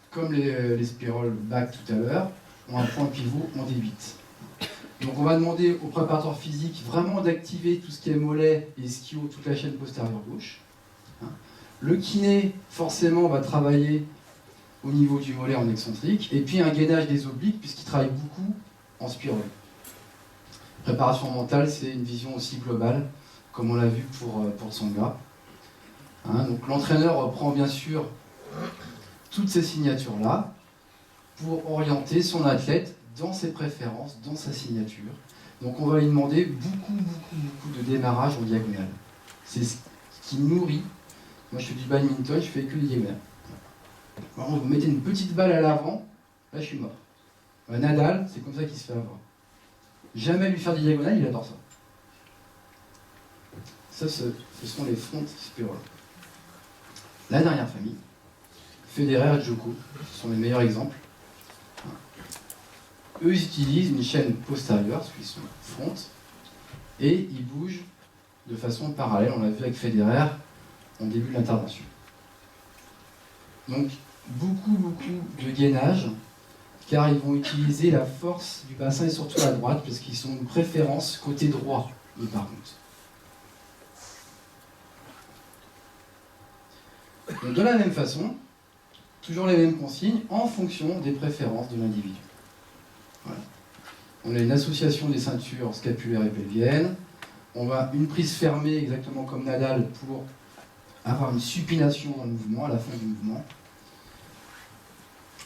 comme les spiral back tout à l'heure, ont un point pivot en D8. Donc on va demander au préparateur physique vraiment d'activer tout ce qui est mollet et ischio, toute la chaîne postérieure gauche. Le kiné, forcément, va travailler au niveau du mollet en excentrique, et puis un gainage des obliques, puisqu'il travaille beaucoup en spiral. Préparation mentale, c'est une vision aussi globale, comme on l'a vu pour Tsonga. Donc l'entraîneur reprend bien sûr toutes ces signatures-là pour orienter son athlète dans ses préférences, dans sa signature. Donc on va lui demander beaucoup de démarrage en diagonale. C'est ce qui nourrit. Moi je fais du badminton, je fais que des diagonales. Par contre, vous mettez une petite balle à l'avant, là je suis mort. Nadal, c'est comme ça qu'il se fait avoir. Jamais lui faire des diagonales, il adore ça. Ça, ce sont les front spirals. La dernière famille, Federer et Djoko, ce sont les meilleurs exemples. Eux, ils utilisent une chaîne postérieure, parce qu'ils sont front, et ils bougent de façon parallèle. On l'a vu avec Federer en début de l'intervention. Donc, beaucoup de gainage, car ils vont utiliser la force du bassin et surtout à droite, parce qu'ils sont une préférence côté droit, eux, par contre. Donc, de la même façon, toujours les mêmes consignes, en fonction des préférences de l'individu. Voilà. On a une association des ceintures scapulaires et pelviennes. On va une prise fermée, exactement comme Nadal, pour avoir une supination dans le mouvement, à la fin du mouvement.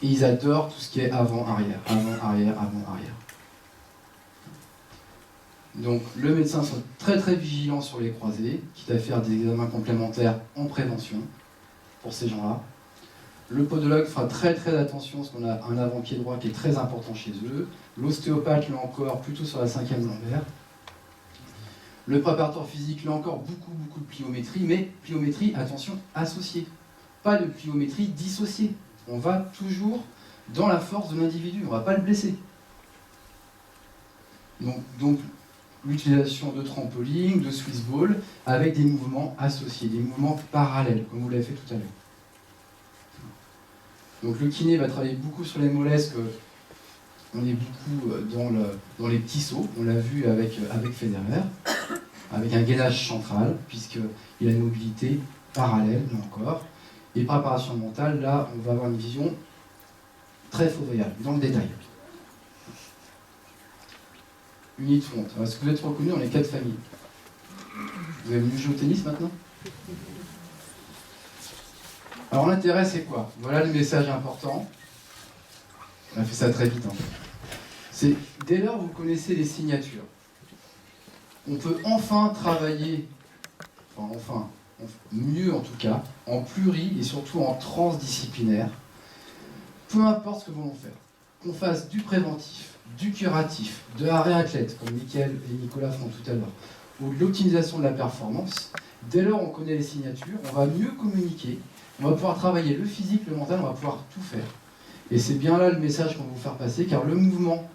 Et ils adorent tout ce qui est avant-arrière, avant-arrière, avant-arrière. Donc le médecin sera très vigilant sur les croisés, quitte à faire des examens complémentaires en prévention pour ces gens-là. Le podologue fera très attention parce qu'on a un avant-pied droit qui est très important chez eux. L'ostéopathe, là encore, plutôt sur la 5e lombaire. Le préparateur physique, là encore, beaucoup de pliométrie, mais pliométrie, attention, associée. Pas de pliométrie dissociée. On va toujours dans la force de l'individu, on ne va pas le blesser. Donc l'utilisation de trampoline, de Swiss ball, avec des mouvements associés, des mouvements parallèles, comme vous l'avez fait tout à l'heure. Donc le kiné va travailler beaucoup sur les mollets, parce qu'on est beaucoup dans les petits sauts, on l'a vu avec Federer, avec un gainage central, puisqu'il a une mobilité parallèle, là encore. Et préparation mentale, là, on va avoir une vision très foveale, dans le détail. Unit front. Est-ce que vous êtes reconnus dans les 4 familles? Vous avez venu jouer au tennis maintenant? Alors l'intérêt, c'est quoi? Voilà le message important. On a fait ça très vite. C'est dès lors que vous connaissez les signatures, on peut enfin travailler, mieux en tout cas, en pluri et surtout en transdisciplinaire, peu importe ce que voulons faire. Qu'on fasse du préventif, du curatif, de la réathlète, comme Mickaël et Nicolas font tout à l'heure, ou de l'optimisation de la performance, dès lors on connaît les signatures, on va mieux communiquer, on va pouvoir travailler le physique, le mental, on va pouvoir tout faire. Et c'est bien là le message qu'on va vous faire passer, car le mouvement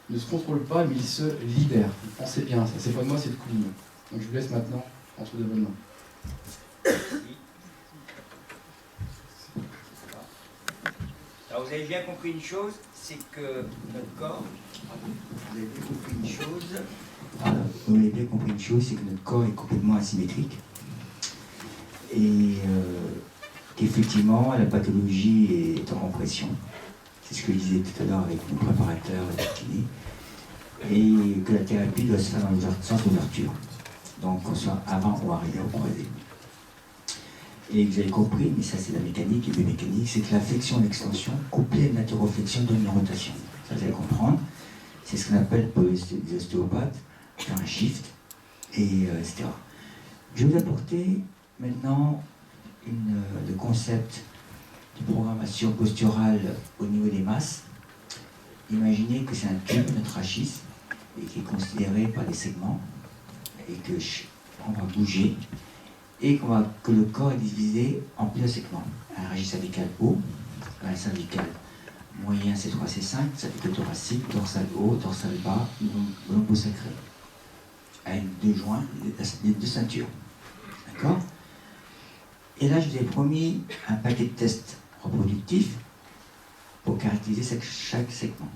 ne se contrôle pas, mais il se libère. Pensez bien à ça, c'est pas de moi, c'est de Coulignot. Donc je vous laisse maintenant entre de bonnes mains. Alors vous avez bien compris une chose, c'est que notre corps, vous avez bien compris une chose, vous avez bien compris une chose, c'est que notre corps est complètement asymétrique et qu'effectivement la pathologie est en compression. C'est ce que je disais tout à l'heure avec mon préparateur et le kiné, et que la thérapie doit se faire dans le sens d'ouverture, donc qu'on soit avant ou arrière au croisé. Et vous avez compris, mais ça c'est la mécanique et la mécanique, c'est que la flexion et l'extension couplée à une latéroflexion donne une rotation. Ça vous allez comprendre. C'est ce qu'on appelle pour les ostéopathes, faire un shift, et, etc. Je vais vous apporter maintenant le concept de programmation posturale au niveau des masses. Imaginez que c'est un tube, notre rachis, et qui est considéré par des segments, et que on va bouger, et que le corps est divisé en plusieurs segments. Un rachis cervical haut, un cervical moyen C3, C5, cervical thoracique, dorsal haut, dorsal bas, lombo sacré, avec deux joints, les deux ceintures. D'accord? Et là, je vous ai promis un paquet de tests reproductifs pour caractériser chaque segment.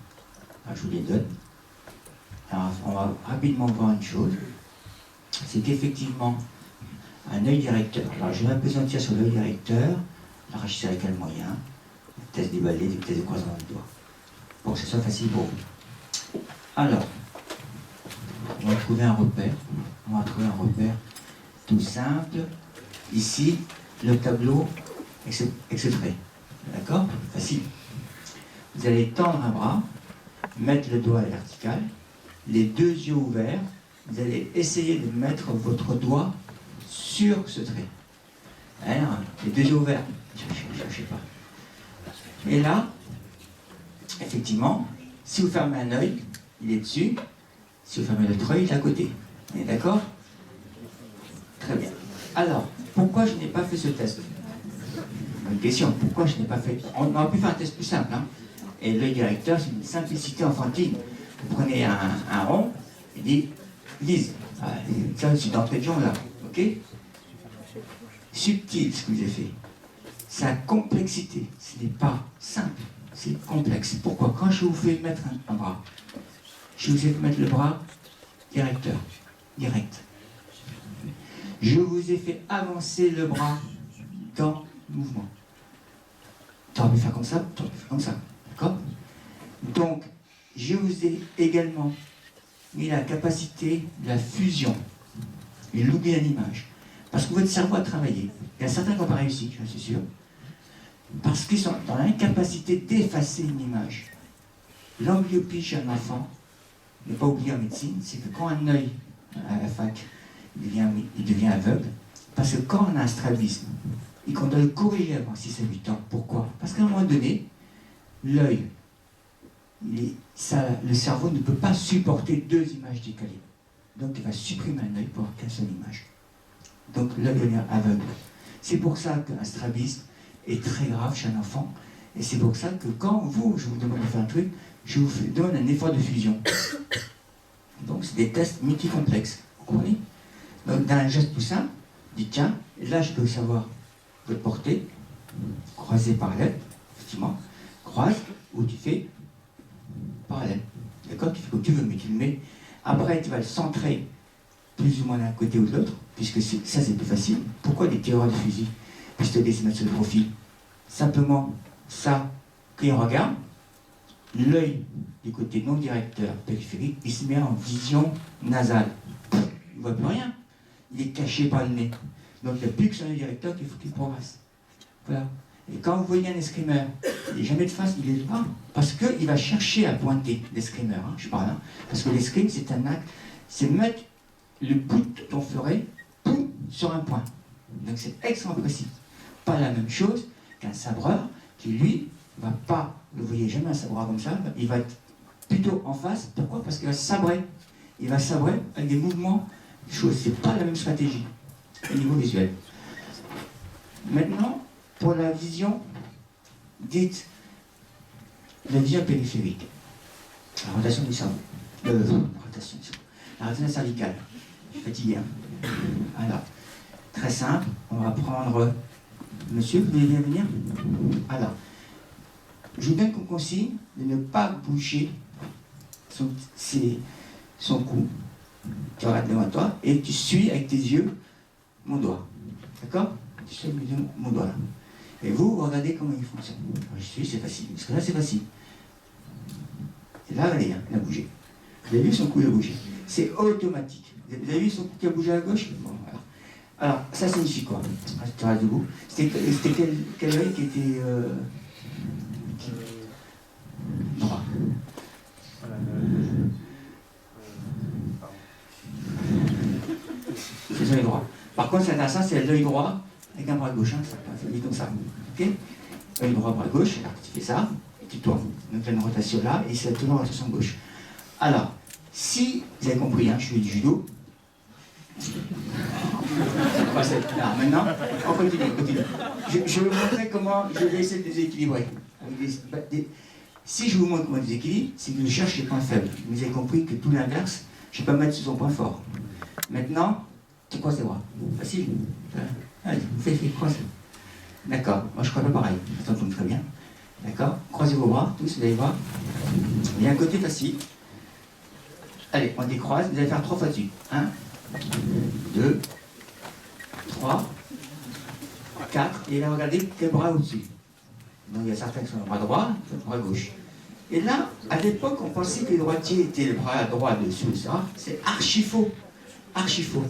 Alors, je vous les donne. Alors, on va rapidement voir une chose, c'est qu'effectivement, un œil directeur. Alors, je vais m'apesantir sur l'œil directeur, la rachis cervicale moyen, le test des balais, le test de croisement de doigts, pour que ce soit facile pour vous. Alors, on va trouver un repère. On va trouver un repère tout simple. Ici, le tableau extrait. D'accord? Facile. Vous allez tendre un bras, mettre le doigt à la verticale, les deux yeux ouverts. Vous allez essayer de mettre votre doigt sur ce trait. Alors, les deux yeux ouverts. Ne cherchez pas. Et là, effectivement, si vous fermez un œil, il est dessus. Si vous fermez l'autre œil, il est à côté. On est d'accord? Très bien. Alors, pourquoi je n'ai pas fait ce test? Bonne question. Pourquoi je n'ai pas fait? On aurait pu faire un test plus simple. Hein? Et l'œil directeur, c'est une simplicité enfantine. Vous prenez un rond, et dit, lise. Ça, c'est dans cette là. Ok? Subtil ce que vous avez fait. Sa complexité. Ce n'est pas simple. C'est complexe. Pourquoi? Quand je vous fais mettre un bras, je vous ai fait mettre le bras directeur. Direct. Je vous ai fait avancer le bras dans le mouvement. Tu aurais pu faire comme ça, tu aurais pu faire comme ça. D'accord? Donc, je vous ai également mis la capacité de la fusion. Et l'oubli à l'image. Parce que votre cerveau a travaillé. Il y a certains qui n'ont pas réussi, je suis sûr. Parce qu'ils sont dans l'incapacité d'effacer une image. L'amblyopie chez un enfant, ne pas oublier en médecine, c'est que quand un œil à la fac, il devient aveugle, parce que quand on a un strabisme, et qu'on doit le corriger avant 6 à 8 ans, pourquoi? Parce qu'à un moment donné, l'œil, le cerveau ne peut pas supporter deux images décalées. Donc il va supprimer un œil pour avoir qu'une seule image. Donc l'œil devient aveugle. C'est pour ça qu'un strabisme est très grave chez un enfant. Et c'est pour ça que quand je vous demande de faire un truc, je vous donne un effort de fusion. Donc c'est des tests multicomplexes. Vous comprenez? Donc dans un geste tout simple, dis tiens, là je peux savoir votre portée, croiser parallèle, effectivement, croise, ou tu fais parallèle. D'accord? Tu fais comme tu veux, mais tu le mets. Après, tu vas le centrer plus ou moins d'un côté ou de l'autre, puisque ça c'est plus facile. Pourquoi des tireurs de fusil? Pistolet se mettre sur le profil. Simplement, ça, quand on regarde, l'œil du côté non directeur périphérique, il se met en vision nasale. Il ne voit plus rien. Il est caché par le nez. Donc il n'y a plus que son œil directeur qu'il faut qu'il progresse. Voilà. Et quand vous voyez un escrimeur, il n'est jamais de face, il est droit. Parce qu'il va chercher à pointer l'escrimeur, hein, je parle. Hein, parce que l'escrime, c'est un acte, c'est mettre le bout de ton fleuret, poum, sur un point. Donc c'est extrêmement précis. Pas la même chose qu'un sabreur qui, lui, va pas, vous ne voyez jamais un sabreur comme ça, il va être plutôt en face. Pourquoi? Parce qu'il va sabrer. Il va sabrer avec des mouvements, des choses. C'est pas la même stratégie au niveau visuel. Maintenant, pour la vision dite, la vision périphérique, la rotation du cerveau, la rotation cervicale. Je suis fatigué, hein. Alors, très simple, on va prendre. Monsieur, vous voulez bien venir? Alors, je vous donne comme consigne de ne pas bouger son cou. Tu regardes devant toi et tu suis avec tes yeux mon doigt. D'accord? Tu suis avec mon doigt là. Et vous regardez comment il fonctionne. Je suis, c'est facile. Parce que là, c'est facile. Et là, regardez, hein, il a bougé. Vous avez vu son cou, il a bougé. C'est automatique. Vous avez vu son cou qui a bougé à gauche? Bon, voilà. Alors, ça signifie quoi? Tu restes debout. C'était quel œil qui était droit? C'est l'œil droit. Par contre, c'est intéressant, c'est l'œil droit avec un bras gauche. Hein, ça dit comme ça. Ok? Œil droit, bras gauche. Alors, tu fais ça et tu tournes. Donc, tu as une rotation là et c'est toujours en rotation gauche. Alors, si vous avez compris, hein, je fais du judo. Alors maintenant, on continue. Je vais vous montrer comment je vais essayer de déséquilibrer. Si je vous montre comment déséquilibre, c'est que je cherche les points faibles. Vous avez compris que tout l'inverse, je ne vais pas mettre sur son point fort. Maintenant, tu croises les bras. Facile. Allez, vous faites croiser. D'accord, moi je crois pas pareil. Ça tombe très bien. D'accord? Croisez vos bras, tous, vous allez voir. Il y a un côté facile. Allez, on décroise, vous allez faire 3 fois dessus. 1, 2, 3, 4, et là regardez quel bras au-dessus. Donc il y a certains qui sont le bras droit, le bras gauche. Et là, à l'époque, on pensait que les droitiers étaient le bras droit dessous, ça. C'est archi faux. Archi faux.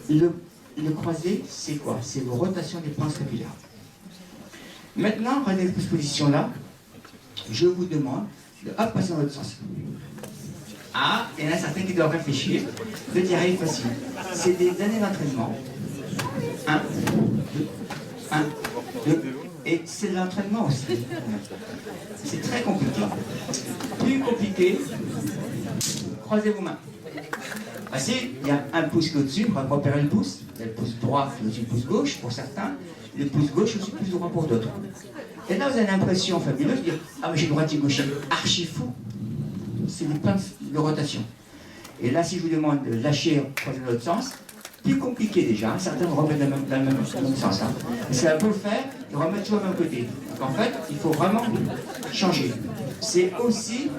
Le croisé, c'est quoi? C'est la rotation des points scapulaires. Maintenant, regardez cette position-là. Je vous demande de hop, passer dans l'autre sens. Ah, il y en a certains qui doivent réfléchir. Le tirage est facile. C'est des années d'entraînement. 1, 2, 1, 2. Et c'est de l'entraînement aussi. C'est très compliqué. Plus compliqué, croisez vos mains. Facile, il y a un pouce qui est au-dessus, on va repérer le pouce. Il y a le pouce droit qui est au-dessus du pouce gauche pour certains, le pouce gauche au-dessus du pouce droit pour d'autres. Et là, vous avez l'impression fabuleuse de dire ah, mais j'ai droitier gaucher. Archi fou. C'est des points de rotation. Et là, si je vous demande de lâcher, croiser dans l'autre sens, plus compliqué déjà. Certains vont remettre dans le même sens. Hein. Et c'est un peu le faire et remettre toujours au même côté. Donc en fait, il faut vraiment changer. C'est aussi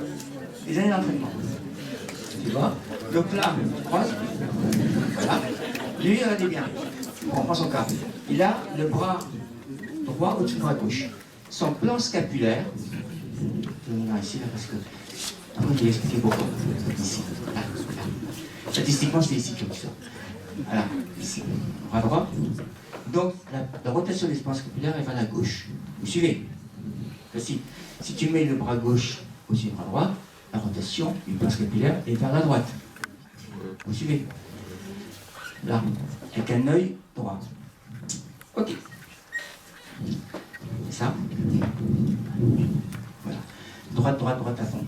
des années d'entraînement. Tu vois? Donc là, on croise. Voilà. Lui, regardez bien. On prend son cas. Il a le bras droit au-dessus du bras gauche. Son plan scapulaire, je vais venir ici là parce que après je vais expliquer pourquoi. Ici, là, là. Statistiquement, c'est ici que je ça. Voilà, ici, bras droit. Donc la rotation des plans scapulaires est vers la gauche. Vous suivez? Facile. Si tu mets le bras gauche au-dessus du bras droit, la rotation du plan scapulaire est vers la droite. Vous suivez? Là, avec un œil droit. Ok. C'est ça. Voilà. Droite, droite, droite à fond.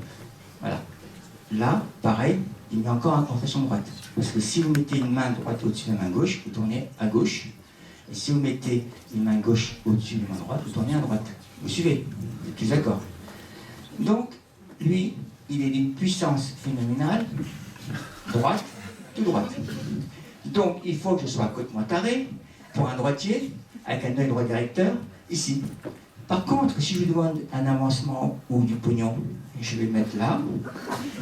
Voilà. Là, pareil, il met encore en rotation droite. Parce que si vous mettez une main droite au-dessus de la main gauche, vous tournez à gauche. Et si vous mettez une main gauche au-dessus de la main droite, vous tournez à droite. Vous suivez? Vous êtes tous d'accord? Donc, lui, il est d'une puissance phénoménale, droite, tout droite. Donc, il faut que je sois complètement carré pour un droitier, avec un œil droit directeur, ici. Par contre, si je lui demande un avancement ou du pognon, je vais le mettre là,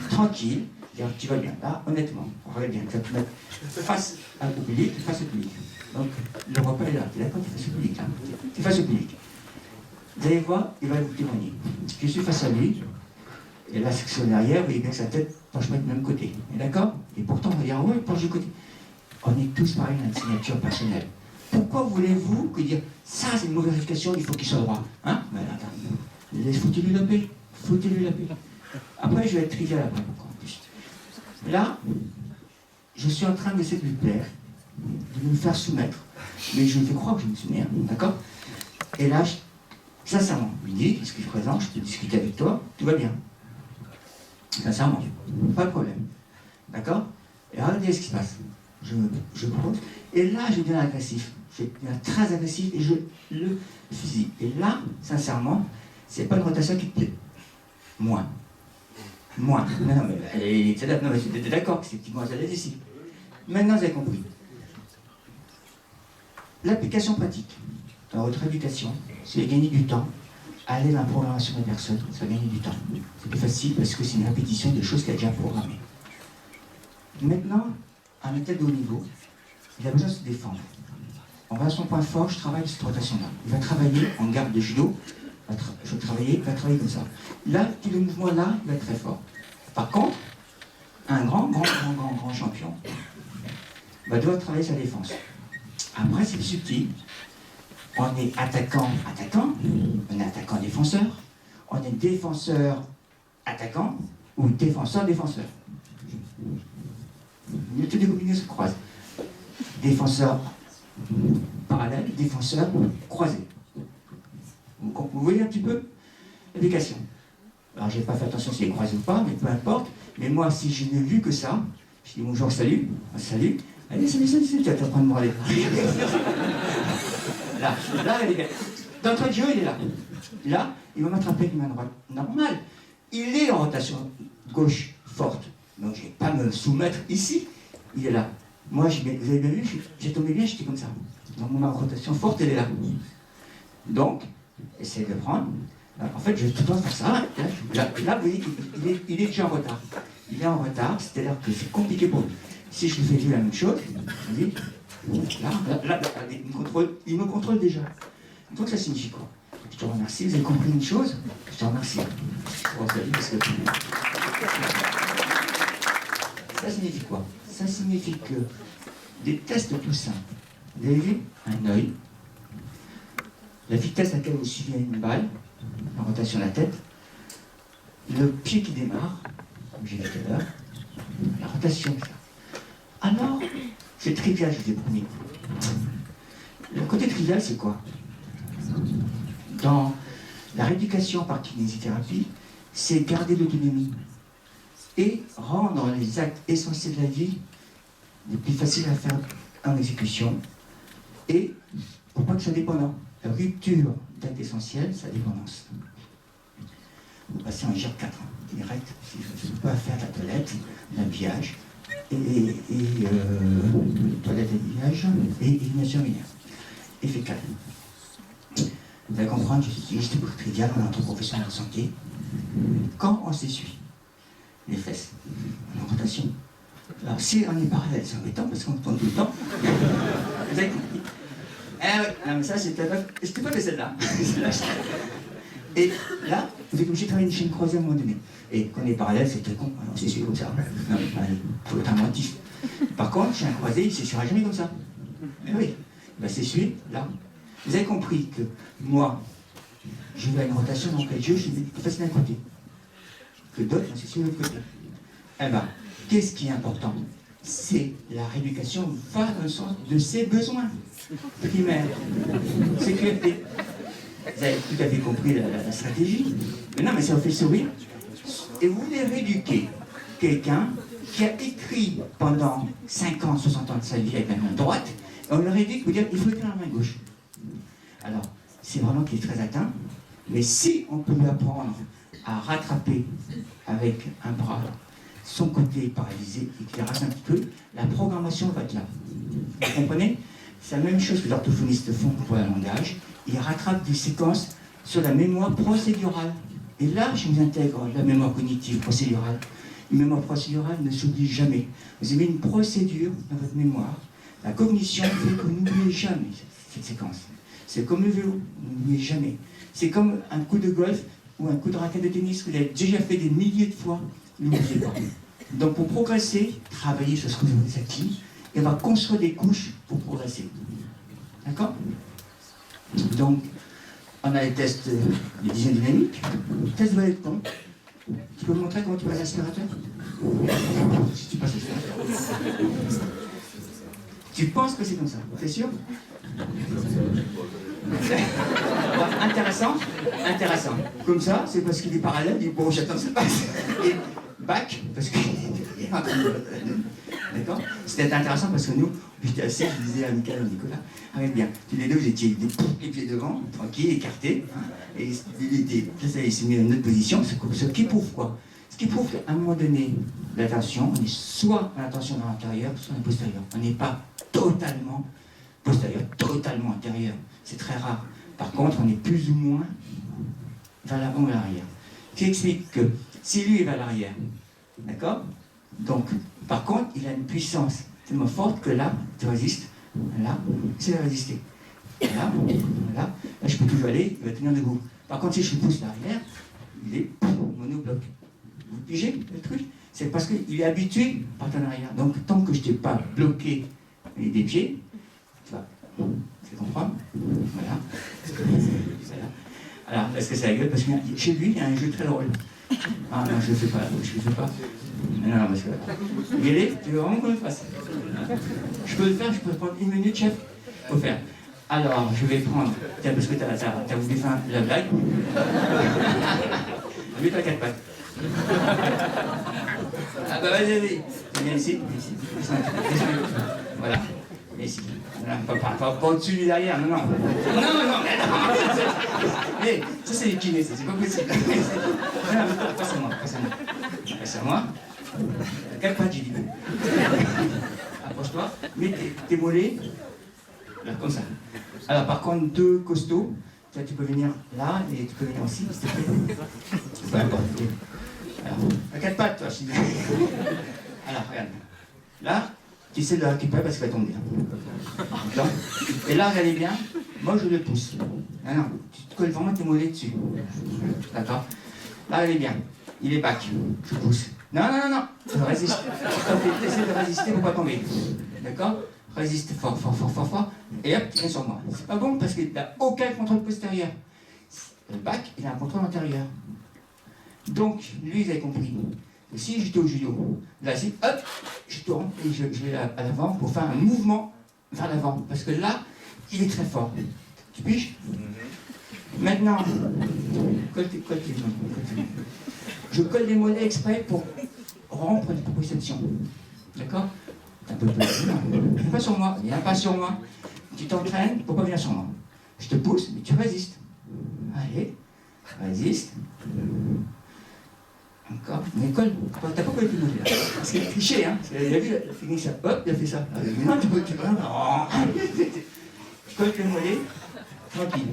tranquille, tu vas bien, là, honnêtement, regarde bien, tu vas te mettre face au public, face au public. Donc, le repas est là, tu es d'accord, tu es face au public, là, tu es face au public. Vous allez voir, il va vous témoigner. Je suis face à lui, et la section derrière, vous voyez bien que sa tête penche pas du même côté. D'accord? Et pourtant, on va dire, ouais, il penche du côté. On est tous pareils dans notre signature personnelle. Pourquoi voulez-vous que dire ça c'est une mauvaise explication, il faut qu'il soit droit? Hein? Mais attends, foutez-lui la paix. Foutez-lui la paix. Après, je vais être trivial après, pourquoi en plus. Là, je suis en train d'essayer de lui plaire, de me faire soumettre, mais je me fais croire que je me soumets, hein, d'accord? Et là, sincèrement, je lui dis, qu'est-ce que je présente, je peux discuter avec toi, tout va bien. Sincèrement, pas de problème. D'accord? Et regardez ce qui se passe. Je pose, et là, je deviens agressif. Je deviens très agressif et je le fusille. Et là, sincèrement, c'est pas une rotation qui te plaît. Moins. Non, mais t'es d'accord, c'est effectivement agressif. Maintenant, vous avez compris. L'application pratique dans votre éducation, c'est gagner du temps. Aller dans la programmation des personnes, ça va gagner du temps. C'est plus facile parce que c'est une répétition de choses qu'elle a déjà programmées. Maintenant, un athlète de haut niveau, il a besoin de se défendre. On va à son point fort, je travaille cette rotation-là. Il va travailler en garde de judo, il va travailler comme ça. Là, tout le mouvement-là, il va être très fort. Par contre, un grand champion va devoir travailler sa défense. Après, c'est subtil. On est attaquant, on est attaquant-défenseur, on est défenseur-attaquant ou défenseur-défenseur. Toutes les combinaisons se croisent. Défenseur parallèle, défenseur croisé. Vous voyez un petit peu l'application. Alors, je n'ai pas fait attention s'il est croisé ou pas, mais peu importe. Mais moi, si je n'ai vu que ça, je dis bonjour, salut. Allez, salut, tu es en train de me râler. Là, d'entrée de jeu, il est là. Là, il va m'attraper avec une main droite. Normal. Il est en rotation gauche forte. Donc, je ne vais pas me soumettre ici. Il est là. Moi, vous avez bien vu, j'ai tombé bien, j'étais comme ça. Donc, ma rotation forte, elle est là. Donc, essayez de prendre. En fait, je dois faire ça. Là, vous voyez, il est déjà en retard. Il est en retard, c'est-à-dire que c'est compliqué pour lui. Si je lui fais la même chose, vous voyez, là, il me contrôle déjà. Donc ça signifie quoi? Je te remercie, vous avez compris une chose? Je te remercie. Ça signifie quoi? Ça signifie que des tests tout simples. Vous avez vu un œil, la vitesse à laquelle vous suivez une balle, la rotation de la tête, le pied qui démarre, comme j'ai dit tout à l'heure, la rotation, ça. Alors, c'est trivial, je vous ai promis. Le côté trivial, c'est quoi? Dans la rééducation par kinésithérapie, c'est garder l'autonomie et rendre les actes essentiels de la vie les plus faciles à faire en exécution et pour pas que ça soit dépendant. La rupture d'actes essentiels, c'est la dépendance. Vous passez en GR4, direct, si je ne peux pas faire la toilette, l'habillage, toilette d'habillage et élimination urinaire. Effet calme. Vous allez comprendre, j'utilise des trucs trivial en entre professionnels de santé. Quand on s'essuie les fesses, en rotation. Alors si on est parallèle, c'est embêtant parce qu'on tourne tout le temps. Vous avez compris. Mais ça, c'était pas de celle-là. Et là, vous êtes obligé de travailler une chaîne croisée à un moment donné. Et quand on est parallèle, c'est très con, on s'essuie comme ça. Non, il faut être inventif. Par contre, chez un croisé, il ne s'essuiera jamais comme ça. Mais oui, il va s'essuyer là. Vous avez compris que moi, je vais à une rotation dans quel jeu, je suis plus facile d'un côté. Que d'autres vont s'essuyer de l'autre côté. Eh bien, qu'est-ce qui est important? C'est la rééducation va dans le sens de ses besoins primaires. Sécurité. Vous avez tout à fait compris la stratégie. Mais non, mais ça vous fait sourire. Et vous voulez rééduquer quelqu'un qui a écrit pendant 50, 60 ans de sa vie avec la main droite, et on leur éduque pour dire il faut écrire la main gauche. Alors, c'est vraiment qu'il est très atteint, mais si on peut lui apprendre à rattraper avec un bras son côté paralysé et qu'il reste un petit peu, la programmation va être là. Vous comprenez? C'est la même chose que les orthophonistes font pour le langage. Ils rattrapent des séquences sur la mémoire procédurale. Et là, je vous intègre la mémoire cognitive procédurale. Une mémoire procédurale ne s'oublie jamais. Vous avez une procédure dans votre mémoire. La cognition fait que vous n'oubliez jamais cette séquence. C'est comme le vélo, vous n'oubliez jamais. C'est comme un coup de golf ou un coup de raquette de tennis que vous avez déjà fait des milliers de fois, n'oubliez pas. Donc pour progresser, travaillez sur ce que vous avez acquis et on va construire des couches pour progresser. D'accord? Donc, on a les tests de vision dynamique, test valet de pompe. Tu peux me montrer comment tu passes l'aspirateur? Si tu passes ça. Tu penses que c'est comme ça, c'est sûr? Intéressant, intéressant. Comme ça, c'est parce qu'il est parallèle, il dit bon, j'attends que ça passe. Et back, parce qu'il est en train de... D'accord? C'était intéressant parce que nous, j'étais assis, je disais à Michael et Nicolas, regarde bien, tous les deux, vous étiez les pieds devant, tranquille, écartés, hein, et il s'est mis dans une autre position, ce qui prouve quoi? Ce qui prouve qu'à un moment donné, l'attention, on est soit à l'attention dans l'intérieur, soit dans le postérieur. On n'est pas totalement postérieur, totalement antérieur. C'est très rare. Par contre, on est plus ou moins vers l'avant ou l'arrière. Ce qui explique que si lui est vers l'arrière, d'accord? Donc, par contre, il a une puissance tellement forte que là, tu résistes. Là, c'est de résister. Là, là, là, je peux toujours aller, il va tenir debout. Par contre, si je pousse l'arrière, il est monobloc. Vous pigez le truc? C'est parce qu'il est habitué par ton arrière. Donc, tant que je ne t'ai pas bloqué des pieds, tu vois, tu comprends? Voilà. Voilà. Alors, est-ce que ça gueule? Parce que chez lui, il y a un jeu très drôle. Ah non, je ne le fais pas, je le fais pas. Non, parce que... Regardez, tu veux vraiment qu'on le fasse? Je peux le faire, je peux prendre 1 minute, chef? Faut faire. Alors, je vais prendre... Tiens, parce que t'as voulu faire la blague. Mets-toi à 4 pattes. Ah bah vas-y. Viens ici, ici. Voilà. Ici. Pas au-dessus du derrière, non. Non, mais ça c'est les kinés, c'est pas possible. Passe à moi. 4 pattes, j'ai dit. Approche-toi, mets tes mollets, là, comme ça. Alors par contre, 2 costauds, tu peux venir là et tu peux venir aussi, s'il te plaît. Peu importe. Alors, à 4 pattes, toi, je alors, regarde. Là, tu essaies de la récupérer parce qu'il va tomber. D'accord? Et là, regardez bien, moi je le pousse. Non, tu te colles vraiment tes mollets dessus. D'accord? Là, regardez bien, il est back. Je pousse. Non, résiste. Essaie de résister pour pas tomber. D'accord? Résiste fort. Et hop, tu viens sur moi. C'est pas bon parce qu'il n'a aucun contrôle postérieur. Le back, il a un contrôle antérieur. Donc, lui, vous avez compris. Et si j'étais au judo, là, si, hop, je tourne et je vais à l'avant pour faire un mouvement vers l'avant. Parce que là, il est très fort. Tu piges? Maintenant, colle tes mains. Je colle les mollets exprès pour rompre les proprioceptions. D'accord? Un peu plus. Viens pas sur moi, viens pas sur moi. Tu t'entraînes pour pas venir sur moi. Je te pousse, mais tu résistes. Allez, résiste. Encore, mais colle. T'as pas collé tes mollets là. Parce qu'il a triché, hein. Il a vu la technique, ça. Hop, il a fait ça. Non, tu peux. Je colle tes mollets, tranquille.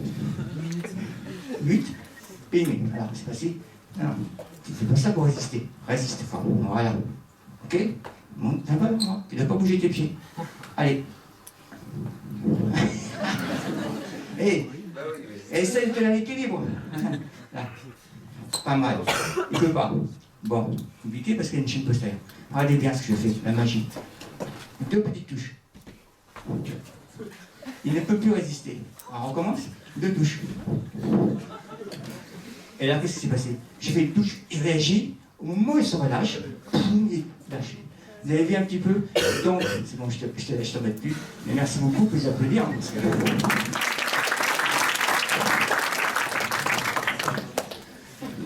8 et 1. Alors, c'est passé. Non, tu fais pas ça pour résister. Résiste fort. Voilà. Ok? Bon, t'as pas, moi. Tu dois pas bouger tes pieds. Allez. Hé, essaye de tenir l'équilibre. Là. Pas mal. Il peut pas. Bon, compliqué parce qu'il y a une chaîne postérieure. Regardez bien ce que je fais, la magie. 2 petites touches. Il ne peut plus résister. Alors on recommence. 2 touches. Et là, qu'est-ce qui s'est passé? J'ai fait une touche, il réagit. Au moment où il se relâche, il lâche. Vous avez vu un petit peu? Donc, c'est bon, je t'embête plus. Mais merci beaucoup, vous pouvez applaudir. Hein, parce que...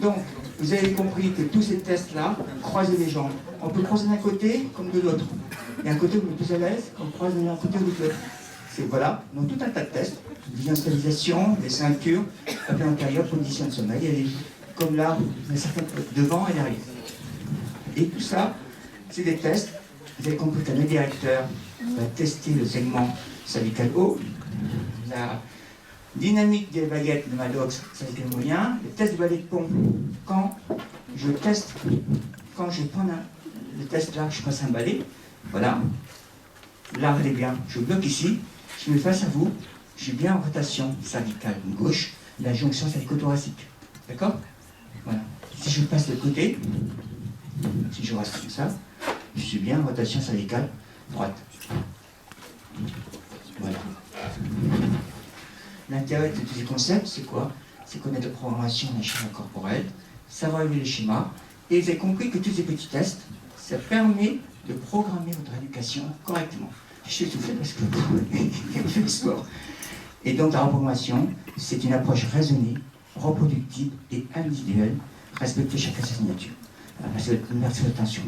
Donc, vous avez compris que tous ces tests-là, croisez les jambes. On peut croiser d'un côté comme de l'autre. Il y a un côté où on est plus à l'aise, on croise d'un côté ou de l'autre. Voilà, donc tout un tas de tests, visualisation, des ceintures, appel antérieur, position de sommeil, il y a des, comme là, il y a certains devant et derrière. Et tout ça, c'est des tests. Vous avez compris qu'un directeur va tester le segment cervical haut, la dynamique des baguettes de Maddox, cervical moyen, le test de balai de pont. Quand je teste, quand je prends le test là, je passe un balai, voilà. Là, regardez bien, je bloque ici, je me face à vous, je suis bien en rotation cervicale gauche, la jonction cervico-thoracique. D'accord? Voilà. Si je passe de côté, si je reste comme ça, je suis bien en rotation cervicale droite. Voilà. L'intérêt de tous ces concepts, c'est quoi? C'est connaître la programmation d'un schéma corporel, savoir évaluer les schémas, et vous avez compris que tous ces petits tests, ça permet de programmer votre éducation correctement. Je suis essoufflé parce que j'ai fait le sport. Et donc la reprogrammation, c'est une approche raisonnée, reproductive et individuelle, respecter chacun sa signature. Merci de votre attention.